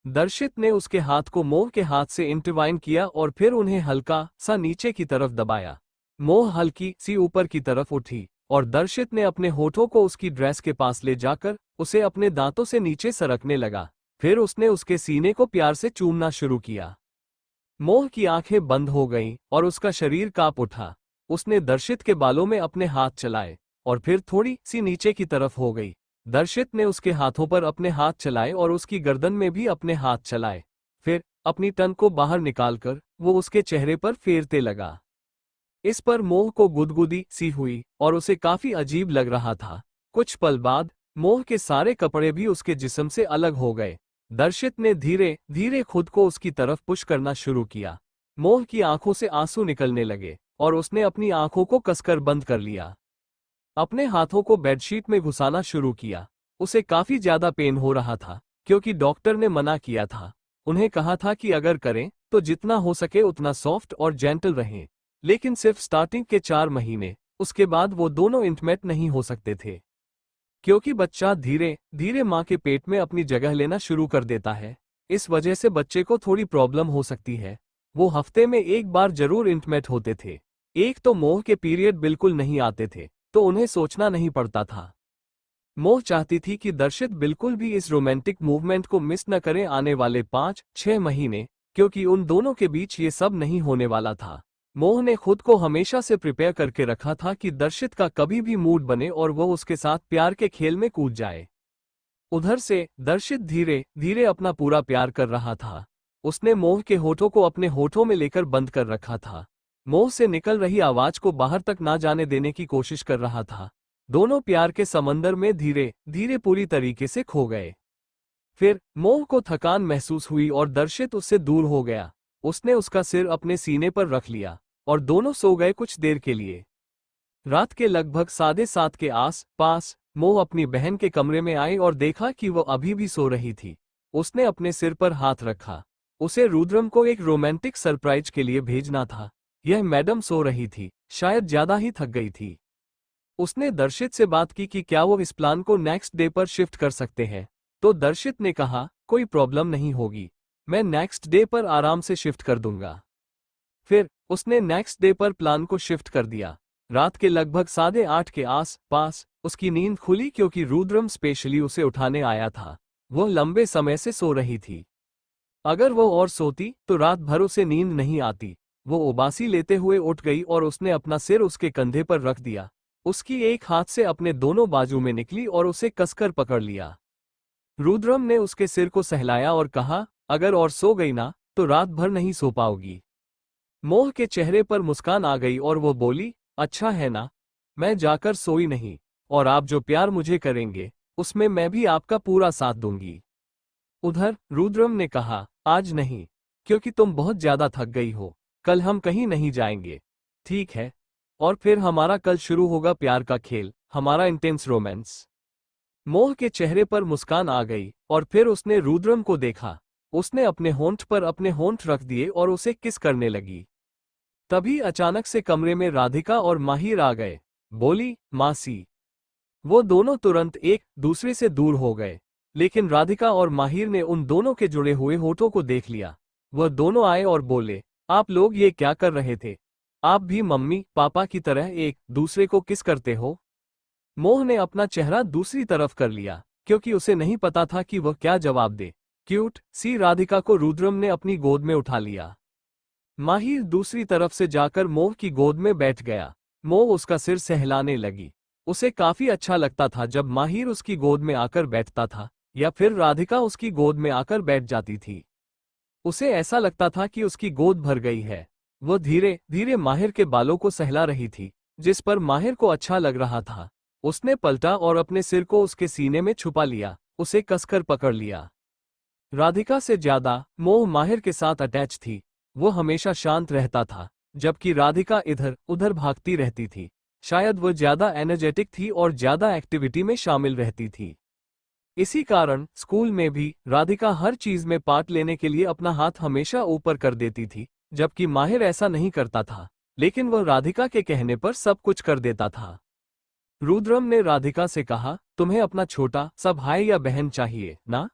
दर्शित ने उसके हाथ को मोह के हाथ से इंटरवाइन किया और फिर उन्हें हल्का सा नीचे की तरफ दबाया। मोह हल्की सी ऊपर की तरफ उठी और दर्शित ने अपने होठों को उसकी ड्रेस के पास ले जाकर उसे अपने दांतों से नीचे सरकने लगा। फिर उसने उसके सीने को प्यार से चूमना शुरू किया। मोह की आंखें बंद हो गईं और उसका शरीर कांप उठा। उसने दर्शित के बालों में अपने हाथ चलाए और फिर थोड़ी सी नीचे की तरफ हो गई। दर्शित ने उसके हाथों पर अपने हाथ चलाए और उसकी गर्दन में भी अपने हाथ चलाए। फिर अपनी टंग को बाहर निकालकर वो उसके चेहरे पर फेरते लगा। इस पर मोह को गुदगुदी सी हुई और उसे काफी अजीब लग रहा था। कुछ पल बाद मोह के सारे कपड़े भी उसके जिस्म से अलग हो गए। दर्शित ने धीरे धीरे खुद को उसकी तरफ पुश करना शुरू किया। मोह की आंखों से आंसू निकलने लगे और उसने अपनी आंखों को कसकर बंद कर लिया। अपने हाथों को बेडशीट में घुसाना शुरू किया। उसे काफी ज्यादा पेन हो रहा था, क्योंकि डॉक्टर ने मना किया था। उन्हें कहा था कि अगर करें तो जितना हो सके उतना सॉफ्ट और जेंटल रहें। लेकिन सिर्फ स्टार्टिंग के 4 महीने, उसके बाद वो दोनों इंटीमेट नहीं हो सकते थे, क्योंकि बच्चा धीरे धीरे मां के पेट में अपनी जगह लेना शुरू कर देता है। इस वजह से बच्चे को थोड़ी प्रॉब्लम हो सकती है। वो हफ्ते में एक बार जरूर इंटीमेट होते थे। एक तो मोह के पीरियड बिल्कुल नहीं आते थे, तो उन्हें सोचना नहीं पड़ता था। मोह चाहती थी कि दर्शित बिल्कुल भी इस रोमांटिक मूवमेंट को मिस न करें आने वाले 5-6 महीने, क्योंकि उन दोनों के बीच ये सब नहीं होने वाला था। मोह ने खुद को हमेशा से प्रिपेयर करके रखा था कि दर्शित का कभी भी मूड बने और वो उसके साथ प्यार के खेल में कूद जाए। उधर से दर्शित धीरे धीरे अपना पूरा प्यार कर रहा था। उसने मोह के होठों को अपने होठों में लेकर बंद कर रखा था। मोह से निकल रही आवाज को बाहर तक ना जाने देने की कोशिश कर रहा था। दोनों प्यार के समंदर में धीरे धीरे पूरी तरीके से खो गए। फिर मोह को थकान महसूस हुई और दर्शित उससे दूर हो गया। उसने उसका सिर अपने सीने पर रख लिया और दोनों सो गए कुछ देर के लिए। रात के लगभग 7:30 के आस पास मोह अपनी बहन के कमरे में आई और देखा कि वो अभी भी सो रही थी। उसने अपने सिर पर हाथ रखा। उसे रुद्रम को एक रोमांटिक सरप्राइज के लिए भेजना था। यह मैडम सो रही थी, शायद ज्यादा ही थक गई थी। उसने दर्शित से बात की कि क्या वो इस प्लान को नेक्स्ट डे पर शिफ्ट कर सकते हैं, तो दर्शित ने कहा, कोई प्रॉब्लम नहीं होगी, मैं नेक्स्ट डे पर आराम से शिफ्ट कर दूंगा। फिर उसने नेक्स्ट डे पर प्लान को शिफ्ट कर दिया। रात के लगभग 8:30 के आस पास उसकी नींद खुली, क्योंकि रुद्रम स्पेशली उसे उठाने आया था। वह लंबे समय से सो रही थी। अगर वो और सोती तो रात भर उसे नींद नहीं आती। वो उबासी लेते हुए उठ गई और उसने अपना सिर उसके कंधे पर रख दिया। उसकी एक हाथ से अपने दोनों बाजू में निकली और उसे कसकर पकड़ लिया। रुद्रम ने उसके सिर को सहलाया और कहा, अगर और सो गई ना तो रात भर नहीं सो पाओगी। मोह के चेहरे पर मुस्कान आ गई और वो बोली, अच्छा है ना, मैं जाकर सोई नहीं, और आप जो प्यार मुझे करेंगे उसमें मैं भी आपका पूरा साथ दूंगी। उधर रुद्रम ने कहा, आज नहीं, क्योंकि तुम बहुत ज्यादा थक गई हो। कल हम कहीं नहीं जाएंगे, ठीक है? और फिर हमारा कल शुरू होगा प्यार का खेल, हमारा इंटेंस रोमांस। मोह के चेहरे पर मुस्कान आ गई और फिर उसने रुद्रम को देखा। उसने अपने होंठ पर अपने होंठ रख दिए और उसे किस करने लगी। तभी अचानक से कमरे में राधिका और माहिर आ गए। बोली, मासी। वो दोनों तुरंत एक दूसरे से दूर हो गए, लेकिन राधिका और माहिर ने उन दोनों के जुड़े हुए होठों को देख लिया। वह दोनों आए और बोले, आप लोग ये क्या कर रहे थे? आप भी मम्मी पापा की तरह एक दूसरे को किस करते हो? मोह ने अपना चेहरा दूसरी तरफ कर लिया, क्योंकि उसे नहीं पता था कि वह क्या जवाब दे। क्यूट सी राधिका को रुद्रम ने अपनी गोद में उठा लिया। माहिर दूसरी तरफ से जाकर मोह की गोद में बैठ गया। मोह उसका सिर सहलाने लगी। उसे काफी अच्छा लगता था जब माहिर उसकी गोद में आकर बैठता था, या फिर राधिका उसकी गोद में आकर बैठ जाती थी। उसे ऐसा लगता था कि उसकी गोद भर गई है। वह धीरे धीरे माहिर के बालों को सहला रही थी, जिस पर माहिर को अच्छा लग रहा था। उसने पलटा और अपने सिर को उसके सीने में छुपा लिया, उसे कसकर पकड़ लिया। राधिका से ज्यादा मोह माहिर के साथ अटैच थी। वो हमेशा शांत रहता था, जबकि राधिका इधर उधर भागती रहती थी। शायद वो ज्यादा एनर्जेटिक थी और ज्यादा एक्टिविटी में शामिल रहती थी। इसी कारण स्कूल में भी राधिका हर चीज में पार्ट लेने के लिए अपना हाथ हमेशा ऊपर कर देती थी, जबकि माहिर ऐसा नहीं करता था, लेकिन वह राधिका के कहने पर सब कुछ कर देता था। रुद्रम ने राधिका से कहा, तुम्हें अपना छोटा सा भाई या बहन चाहिए ना?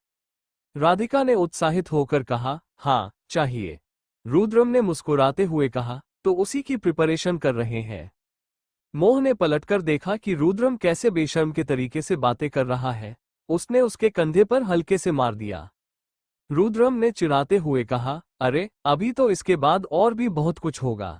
राधिका ने उत्साहित होकर कहा, हाँ चाहिए। रुद्रम ने मुस्कुराते हुए कहा, तो उसी की प्रिपरेशन कर रहे हैं। मोह ने पलटकर देखा कि रुद्रम कैसे बेशर्म के तरीके से बातें कर रहा है। उसने उसके कंधे पर हल्के से मार दिया। रुद्रम ने चिढ़ाते हुए कहा, अरे अभी तो इसके बाद और भी बहुत कुछ होगा।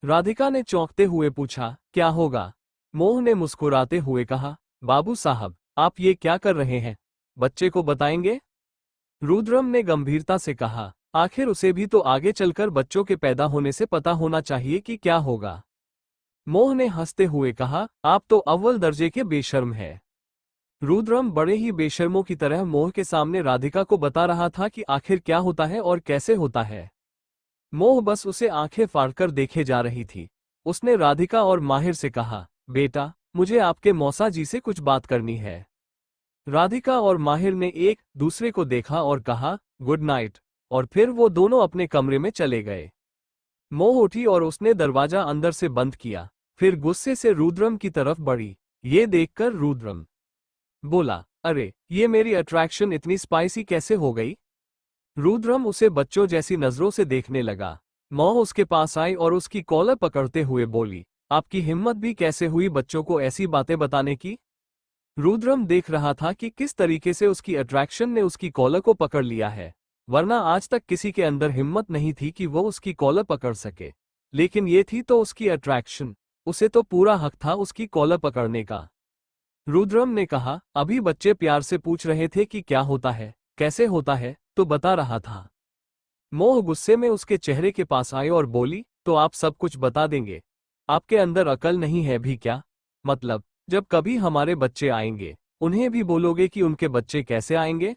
राधिका ने चौंकते हुए पूछा, क्या होगा? मोह ने मुस्कुराते हुए कहा, बाबू साहब आप ये क्या कर रहे हैं? बच्चे को बताएंगे? रुद्रम ने गंभीरता से कहा, आखिर उसे भी तो आगे चलकर बच्चों के पैदा होने से पता होना चाहिए कि क्या होगा। मोह ने हंसते हुए कहा, आप तो अव्वल दर्जे के बेशर्म हैं। रुद्रम बड़े ही बेशर्मों की तरह मोह के सामने राधिका को बता रहा था कि आखिर क्या होता है और कैसे होता है। मोह बस उसे आंखें फाड़कर देखे जा रही थी। उसने राधिका और माहिर से कहा, बेटा मुझे आपके मौसा जी से कुछ बात करनी है। राधिका और माहिर ने एक दूसरे को देखा और कहा, गुड नाइट, और फिर वो दोनों अपने कमरे में चले गए। मोह उठी और उसने दरवाजा अंदर से बंद किया, फिर गुस्से से रुद्रम की तरफ बढ़ी। ये देखकर रुद्रम बोला, अरे ये मेरी अट्रैक्शन इतनी स्पाइसी कैसे हो गई? रुद्रम उसे बच्चों जैसी नजरों से देखने लगा। मोह उसके पास आई और उसकी कॉलर पकड़ते हुए बोली, आपकी हिम्मत भी कैसे हुई बच्चों को ऐसी बातें बताने की? रुद्रम देख रहा था कि किस तरीके से उसकी अट्रैक्शन ने उसकी कॉलर को पकड़ लिया है, वरना आज तक किसी के अंदर हिम्मत नहीं थी कि वो उसकी कॉलर पकड़ सके। लेकिन ये थी तो उसकी अट्रैक्शन, उसे तो पूरा हक था उसकी कॉलर पकड़ने का। रुद्रम ने कहा, अभी बच्चे प्यार से पूछ रहे थे कि क्या होता है, कैसे होता है, तो बता रहा था। मोह गुस्से में उसके चेहरे के पास आई और बोली, तो आप सब कुछ बता देंगे? आपके अंदर अकल नहीं है भी क्या? मतलब जब कभी हमारे बच्चे आएंगे, उन्हें भी बोलोगे कि उनके बच्चे कैसे आएंगे?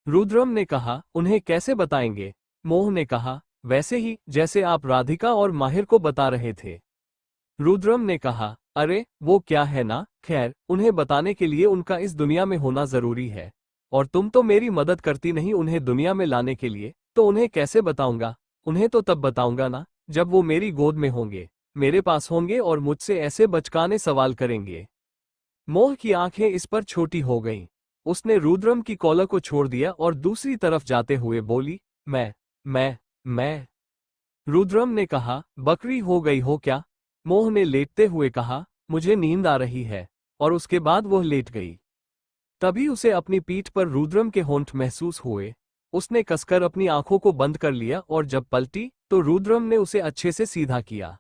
रुद्रम ने कहा, उन्हें कैसे बताएंगे? मोह ने कहा, वैसे ही जैसे आप राधिका और माहिर को बता रहे थे। रुद्रम ने कहा, अरे वो क्या है ना, खैर उन्हें बताने के लिए उनका इस दुनिया में होना जरूरी है, और तुम तो मेरी मदद करती नहीं उन्हें दुनिया में लाने के लिए, तो उन्हें कैसे बताऊंगा? उन्हें तो तब बताऊंगा ना, जब वो मेरी गोद में होंगे, मेरे पास होंगे और मुझसे ऐसे बचकाने सवाल करेंगे। मोह की आंखें इस पर छोटी हो गईं। उसने रुद्रम की कॉलर को छोड़ दिया और दूसरी तरफ जाते हुए बोली, मैं। रुद्रम ने कहा, बकरी हो गई हो क्या? मोह ने लेटते हुए कहा, मुझे नींद आ रही है, और उसके बाद वह लेट गई। तभी उसे अपनी पीठ पर रुद्रम के होंठ महसूस हुए। उसने कसकर अपनी आंखों को बंद कर लिया और जब पलटी तो रुद्रम ने उसे अच्छे से सीधा किया।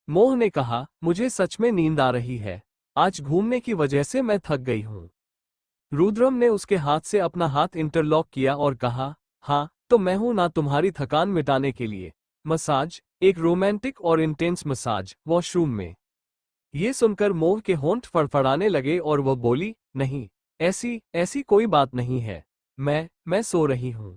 मोह ने कहा, मुझे सच में नींद आ रही है, आज घूमने की वजह से मैं थक गई हूं। रुद्रम ने उसके हाथ से अपना हाथ इंटरलॉक किया और कहा, हाँ तो मैं हूं ना तुम्हारी थकान मिटाने के लिए। मसाज, एक रोमांटिक और इंटेंस मसाज वॉशरूम में। ये सुनकर मोह के होंठ फड़फड़ाने लगे और वह बोली, नहीं, ऐसी कोई बात नहीं है, मैं सो रही हूं।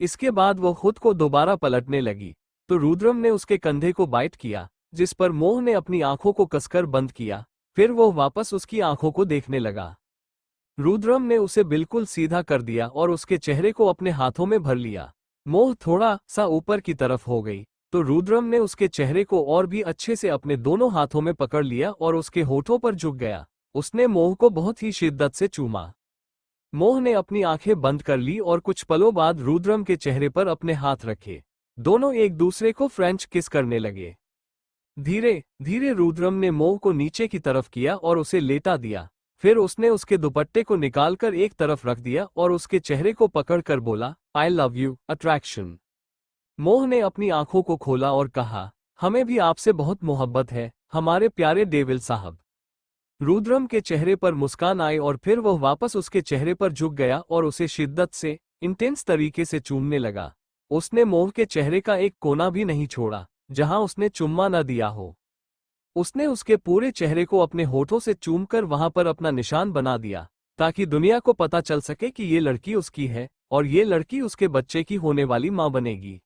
इसके बाद वह खुद को दोबारा पलटने लगी, तो रुद्रम ने उसके कंधे को बाइट किया, जिस पर मोह ने अपनी आंखों को कसकर बंद किया। फिर वो वापस उसकी आंखों को देखने लगा। रुद्रम ने उसे बिल्कुल सीधा कर दिया और उसके चेहरे को अपने हाथों में भर लिया। मोह थोड़ा सा ऊपर की तरफ हो गई, तो रुद्रम ने उसके चेहरे को और भी अच्छे से अपने दोनों हाथों में पकड़ लिया और उसके होठों पर झुक गया। उसने मोह को बहुत ही शिद्दत से चूमा। मोह ने अपनी आंखें बंद कर ली और कुछ पलों बाद रुद्रम के चेहरे पर अपने हाथ रखे। दोनों एक दूसरे को फ्रेंच किस करने लगे। धीरे धीरे रुद्रम ने मोह को नीचे की तरफ किया और उसे लेटा दिया। फिर उसने उसके दुपट्टे को निकालकर एक तरफ रख दिया और उसके चेहरे को पकड़कर बोला, आई लव यू अट्रैक्शन। मोह ने अपनी आंखों को खोला और कहा, हमें भी आपसे बहुत मोहब्बत है हमारे प्यारे डेविल साहब। रुद्रम के चेहरे पर मुस्कान आई और फिर वह वापस उसके चेहरे पर झुक गया और उसे शिद्दत से, इंटेंस तरीके से चूमने लगा। उसने मोह के चेहरे का एक कोना भी नहीं छोड़ा जहां उसने चुम्मा न दिया हो। उसने उसके पूरे चेहरे को अपने होठों से चूमकर वहां पर अपना निशान बना दिया, ताकि दुनिया को पता चल सके कि ये लड़की उसकी है और ये लड़की उसके बच्चे की होने वाली मां बनेगी।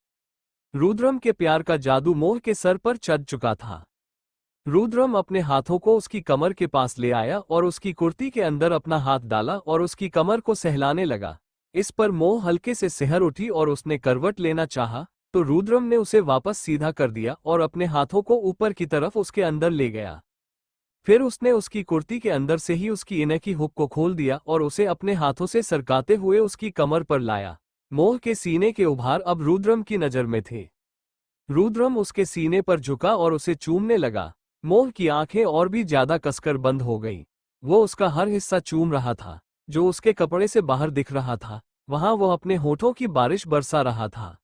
रुद्रम के प्यार का जादू मोह के सर पर चढ़ चुका था। रुद्रम अपने हाथों को उसकी कमर के पास ले आया और उसकी कुर्ती के अंदर अपना हाथ डाला और उसकी कमर को सहलाने लगा। इस पर मोह हल्के से सिहर उठी और उसने करवट लेना चाहा, तो रुद्रम ने उसे वापस सीधा कर दिया और अपने हाथों को ऊपर की तरफ उसके अंदर ले गया। फिर उसने उसकी कुर्ती के अंदर से ही उसकी इनर की हुक को खोल दिया और उसे अपने हाथों से सरकाते हुए उसकी कमर पर लाया। मोह के सीने के उभार अब रुद्रम की नजर में थे। रुद्रम उसके सीने पर झुका और उसे चूमने लगा। मोह की आंखें और भी ज्यादा कसकर बंद हो गईं। वो उसका हर हिस्सा चूम रहा था, जो उसके कपड़े से बाहर दिख रहा था। वहां वो अपने होठों की बारिश बरसा रहा था।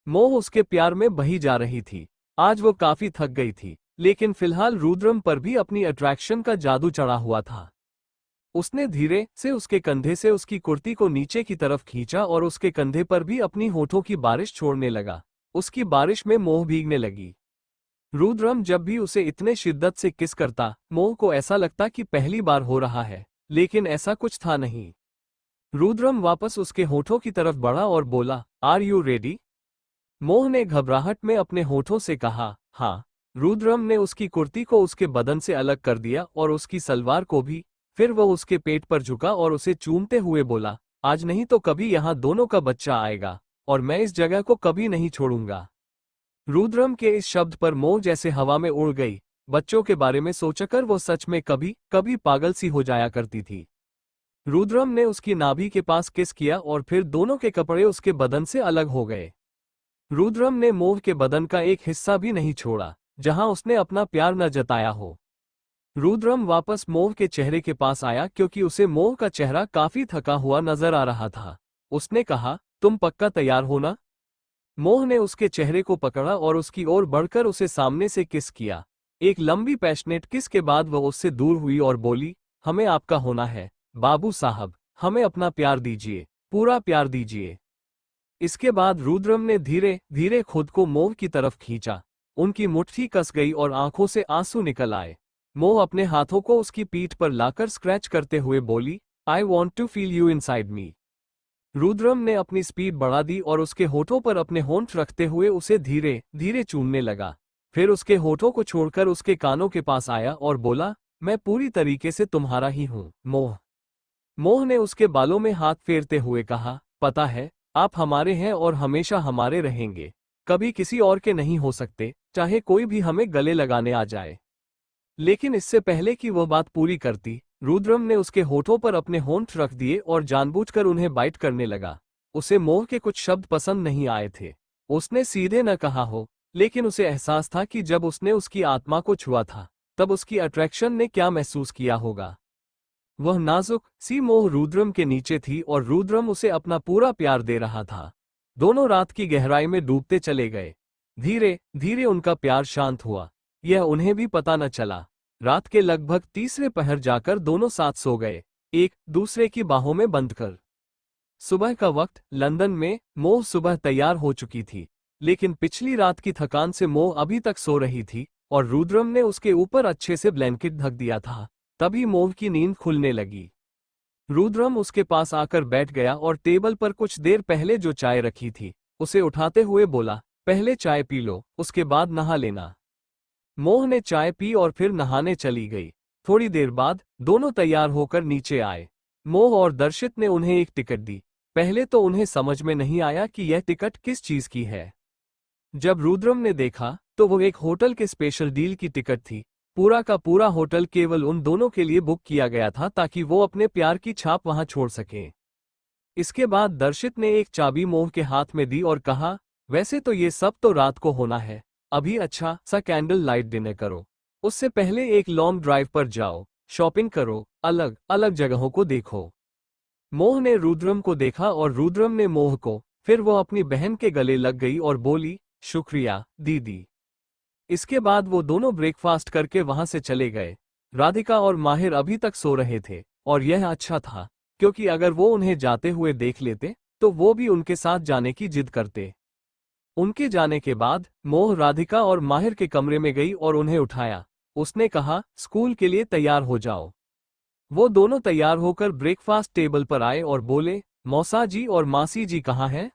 मोह उसके प्यार में बही जा रही थी। आज वो काफी थक गई थी, लेकिन फिलहाल रुद्रम पर भी अपनी अट्रैक्शन का जादू चढ़ा हुआ था। उसने धीरे से उसके कंधे से उसकी कुर्ती को नीचे की तरफ खींचा और उसके कंधे पर भी अपनी होठों की बारिश छोड़ने लगा। उसकी बारिश में मोह भीगने लगी। रुद्रम जब भी उसे इतने शिद्दत से किस करता, मोह को ऐसा लगता कि पहली बार हो रहा है, लेकिन ऐसा कुछ था नहीं। रुद्रम वापस उसके होठों की तरफ बढ़ा और बोला, आर यू रेडी? मोह ने घबराहट में अपने होठों से कहा, हाँ। रुद्रम ने उसकी कुर्ती को उसके बदन से अलग कर दिया और उसकी सलवार को भी। फिर वह उसके पेट पर झुका और उसे चूमते हुए बोला, आज नहीं तो कभी यहाँ दोनों का बच्चा आएगा और मैं इस जगह को कभी नहीं छोड़ूंगा। रुद्रम के इस शब्द पर मोह जैसे हवा में उड़ गई। बच्चों के बारे में सोचकर वो सच में कभी कभी पागल सी हो जाया करती थी। रुद्रम ने उसकी नाभि के पास किस किया और फिर दोनों के कपड़े उसके बदन से अलग हो गए। रुद्रम ने मोह के बदन का एक हिस्सा भी नहीं छोड़ा जहां उसने अपना प्यार न जताया हो। रुद्रम वापस मोह के चेहरे के पास आया क्योंकि उसे मोह का चेहरा काफी थका हुआ नजर आ रहा था। उसने कहा, तुम पक्का तैयार हो ना? मोह ने उसके चेहरे को पकड़ा और उसकी ओर बढ़कर उसे सामने से किस किया। एक लंबी पैशनेट किस के बाद वह उससे दूर हुई और बोली, हमें आपका होना है बाबू साहब, हमें अपना प्यार दीजिए, पूरा प्यार दीजिए। इसके बाद रुद्रम ने धीरे धीरे खुद को मोह की तरफ खींचा। उनकी मुट्ठी कस गई और आंखों से आंसू निकल आए। मोह अपने हाथों को उसकी पीठ पर लाकर स्क्रैच करते हुए बोली, I want to feel you inside me. Rudram ने अपनी स्पीड बढ़ा दी और उसके होठों पर अपने होंठ रखते हुए उसे धीरे धीरे चूमने लगा। फिर उसके होठों को छोड़कर उसके कानों के पास आया और बोला, मैं पूरी तरीके से तुम्हारा ही हूं मोह। मोह ने उसके बालों में हाथ फेरते हुए कहा, पता है, आप हमारे हैं और हमेशा हमारे रहेंगे, कभी किसी और के नहीं हो सकते, चाहे कोई भी हमें गले लगाने आ जाए। लेकिन इससे पहले कि वह बात पूरी करती, रुद्रम ने उसके होठों पर अपने होंठ रख दिए और जानबूझकर उन्हें बाइट करने लगा। उसे मोह के कुछ शब्द पसंद नहीं आए थे। उसने सीधे न कहा हो, लेकिन उसे एहसास था कि जब उसने उसकी आत्मा को छुआ था, तब उसकी अट्रैक्शन ने क्या महसूस किया होगा। वह नाजुक सी मोह रुद्रम के नीचे थी और रुद्रम उसे अपना पूरा प्यार दे रहा था। दोनों रात की गहराई में डूबते चले गए। धीरे धीरे उनका प्यार शांत हुआ। यह उन्हें भी पता न चला। रात के लगभग तीसरे पहर जाकर दोनों साथ सो गए, एक दूसरे की बाहों में बंद कर। सुबह का वक्त लंदन में मोह सुबह तैयार हो चुकी थी, लेकिन पिछली रात की थकान से मोह अभी तक सो रही थी और रुद्रम ने उसके ऊपर अच्छे से ब्लैंकेट ढक दिया था। तभी मोह की नींद खुलने लगी। रुद्रम उसके पास आकर बैठ गया और टेबल पर कुछ देर पहले जो चाय रखी थी उसे उठाते हुए बोला, पहले चाय पी लो, उसके बाद नहा लेना। मोह ने चाय पी और फिर नहाने चली गई। थोड़ी देर बाद दोनों तैयार होकर नीचे आए। मोह और दर्शित ने उन्हें एक टिकट दी। पहले तो उन्हें समझ में नहीं आया कि यह टिकट किस चीज की है। जब रुद्रम ने देखा तो वो एक होटल के स्पेशल डील की टिकट थी। पूरा का पूरा होटल केवल उन दोनों के लिए बुक किया गया था ताकि वो अपने प्यार की छाप वहां छोड़ सकें। इसके बाद दर्शित ने एक चाबी मोह के हाथ में दी और कहा, वैसे तो ये सब तो रात को होना है, अभी अच्छा सा कैंडल लाइट डिनर करो, उससे पहले एक लॉन्ग ड्राइव पर जाओ, शॉपिंग करो, अलग अलग जगहों को देखो। मोह ने रुद्रम को देखा और रुद्रम ने मोह को। फिर वो अपनी बहन के गले लग गई और बोली, शुक्रिया दीदी। इसके बाद वो दोनों ब्रेकफास्ट करके वहां से चले गए। राधिका और माहिर अभी तक सो रहे थे और यह अच्छा था, क्योंकि अगर वो उन्हें जाते हुए देख लेते तो वो भी उनके साथ जाने की जिद करते। उनके जाने के बाद मोह राधिका और माहिर के कमरे में गई और उन्हें उठाया। उसने कहा, स्कूल के लिए तैयार हो जाओ। वो दोनों तैयार होकर ब्रेकफास्ट टेबल पर आए और बोले, मौसा जी और मासी जी कहाँ हैं?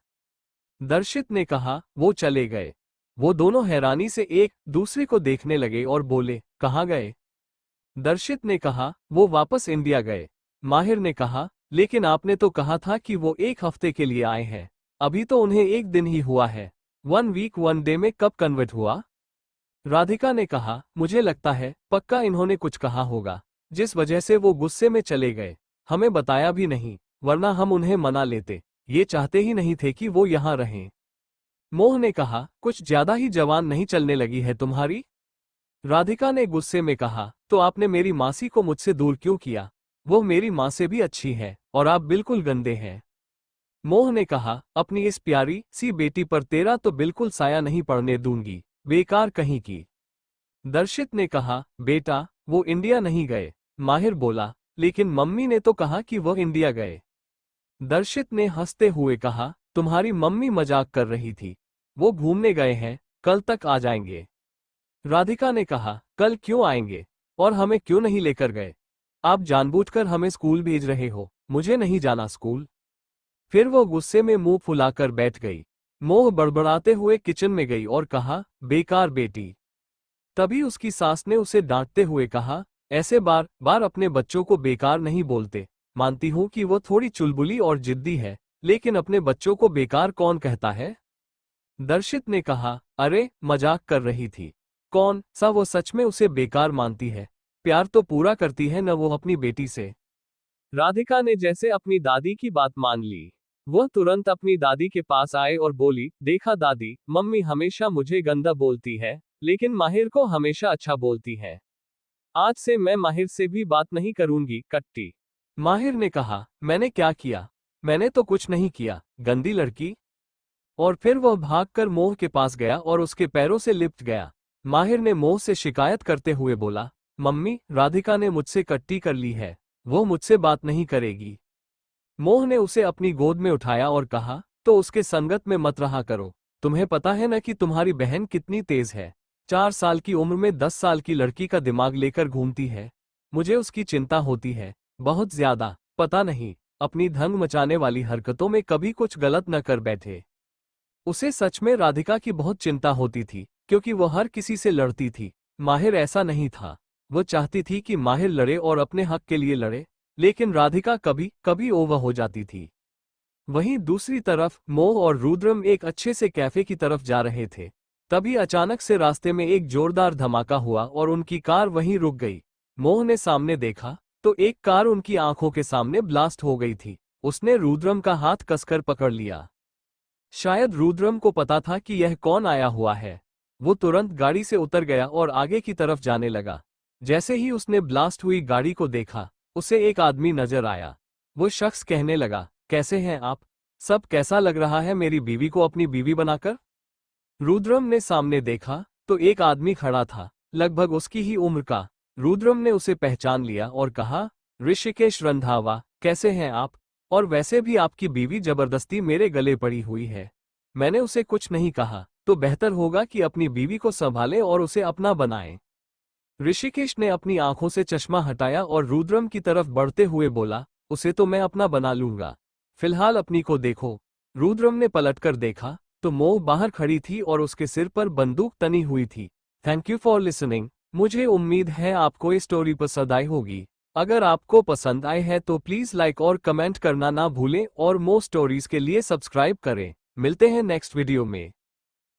दर्शित ने कहा, वो चले गए। वो दोनों हैरानी से एक दूसरे को देखने लगे और बोले, कहाँ गए? दर्शित ने कहा, वो वापस इंडिया गए। माहिर ने कहा, लेकिन आपने तो कहा था कि वो 1 हफ्ते के लिए आए हैं। अभी तो उन्हें 1 दिन ही हुआ है। 1 वीक 1 डे में कब कन्वर्ट हुआ? राधिका ने कहा, मुझे लगता है पक्का इन्होंने कुछ कहा होगा, जिस वजह से वो गुस्से में चले गए। हमें बताया भी नहीं, वरना हम उन्हें मना लेते। ये चाहते ही नहीं थे कि वो यहाँ रहें। मोह ने कहा, कुछ ज्यादा ही जवान नहीं चलने लगी है तुम्हारी? राधिका ने गुस्से में कहा, तो आपने मेरी मासी को मुझसे दूर क्यों किया? वो मेरी माँ से भी अच्छी है और आप बिल्कुल गंदे हैं। मोह ने कहा, अपनी इस प्यारी सी बेटी पर तेरा तो बिल्कुल साया नहीं पड़ने दूंगी, बेकार कहीं की। दर्शित ने कहा, बेटा वो इंडिया नहीं गए। माहिर बोला, लेकिन मम्मी ने तो कहा कि वो इंडिया गए। दर्शित ने हंसते हुए कहा, तुम्हारी मम्मी मजाक कर रही थी। वो घूमने गए हैं, कल तक आ जाएंगे। राधिका ने कहा, कल क्यों आएंगे? और हमें क्यों नहीं लेकर गए? आप जानबूझकर हमें स्कूल भेज रहे हो। मुझे नहीं जाना स्कूल। फिर वो गुस्से में मुंह फुलाकर बैठ गई। मोह बड़बड़ाते हुए किचन में गई और कहा, बेकार बेटी। तभी उसकी सास ने उसे डांटते हुए कहा, ऐसे बार बार अपने बच्चों को बेकार नहीं बोलते। मानती हूं कि वो थोड़ी चुलबुली और जिद्दी है, लेकिन अपने बच्चों को बेकार कौन कहता है? दर्शित ने कहा, अरे मजाक कर रही थी। कौन सा वो सच में उसे बेकार मानती है? प्यार तो पूरा करती है न वो अपनी बेटी से। राधिका ने जैसे अपनी दादी की बात मान ली। वह तुरंत अपनी दादी के पास आए और बोली, देखा दादी, मम्मी हमेशा मुझे गंदा बोलती है, लेकिन माहिर को हमेशा अच्छा बोलती है। आज से मैं माहिर से भी बात नहीं करूंगी, कट्टी। माहिर ने कहा, मैंने क्या किया? मैंने तो कुछ नहीं किया, गंदी लड़की। और फिर वह भागकर मोह के पास गया और उसके पैरों से लिपट गया। माहिर ने मोह से शिकायत करते हुए बोला, मम्मी, राधिका ने मुझसे कट्टी कर ली है, वो मुझसे बात नहीं करेगी। मोह ने उसे अपनी गोद में उठाया और कहा, तो उसके संगत में मत रहा करो। तुम्हें पता है न कि तुम्हारी बहन कितनी तेज है। 4 साल की उम्र में 10 साल की लड़की का दिमाग लेकर घूमती है। मुझे उसकी चिंता होती है, बहुत ज्यादा। पता नहीं, अपनी धंग मचाने वाली हरकतों में कभी कुछ गलत न कर बैठे। उसे सच में राधिका की बहुत चिंता होती थी, क्योंकि वो हर किसी से लड़ती थी। माहिर ऐसा नहीं था। वो चाहती थी कि माहिर लड़े और अपने हक के लिए लड़े, लेकिन राधिका कभी कभी ओवर हो जाती थी। वहीं दूसरी तरफ मोह और रुद्रम एक अच्छे से कैफे की तरफ जा रहे थे। तभी अचानक से रास्ते में एक जोरदार धमाका हुआ और उनकी कार वहीं रुक गई। मोह ने सामने देखा तो एक कार उनकी आंखों के सामने ब्लास्ट हो गई थी। उसने रुद्रम का हाथ कसकर पकड़ लिया। शायद रुद्रम को पता था कि यह कौन आया हुआ है। वो तुरंत गाड़ी से उतर गया और आगे की तरफ जाने लगा। जैसे ही उसने ब्लास्ट हुई गाड़ी को देखा, उसे एक आदमी नजर आया। वो शख्स कहने लगा, कैसे हैं आप? सब कैसा लग रहा है मेरी बीवी को अपनी बीवी बनाकर? रुद्रम ने सामने देखा तो एक आदमी खड़ा था, लगभग उसकी ही उम्र का। रुद्रम ने उसे पहचान लिया और कहा, ऋषिकेश रंधावा, कैसे हैं आप? और वैसे भी आपकी बीवी जबरदस्ती मेरे गले पड़ी हुई है। मैंने उसे कुछ नहीं कहा, तो बेहतर होगा कि अपनी बीवी को संभालें और उसे अपना बनाएं। ऋषिकेश ने अपनी आंखों से चश्मा हटाया और रुद्रम की तरफ बढ़ते हुए बोला, उसे तो मैं अपना बना लूंगा, फिलहाल अपनी को देखो। रुद्रम ने पलटकर देखा तो मोह बाहर खड़ी थी और उसके सिर पर बंदूक तनी हुई थी। Thank you for listening. मुझे उम्मीद है आपको ये स्टोरी पसंद आई होगी। अगर आपको पसंद आए है तो प्लीज लाइक और कमेंट करना ना भूलें और मोर स्टोरीज के लिए सब्सक्राइब करें। मिलते हैं नेक्स्ट वीडियो में।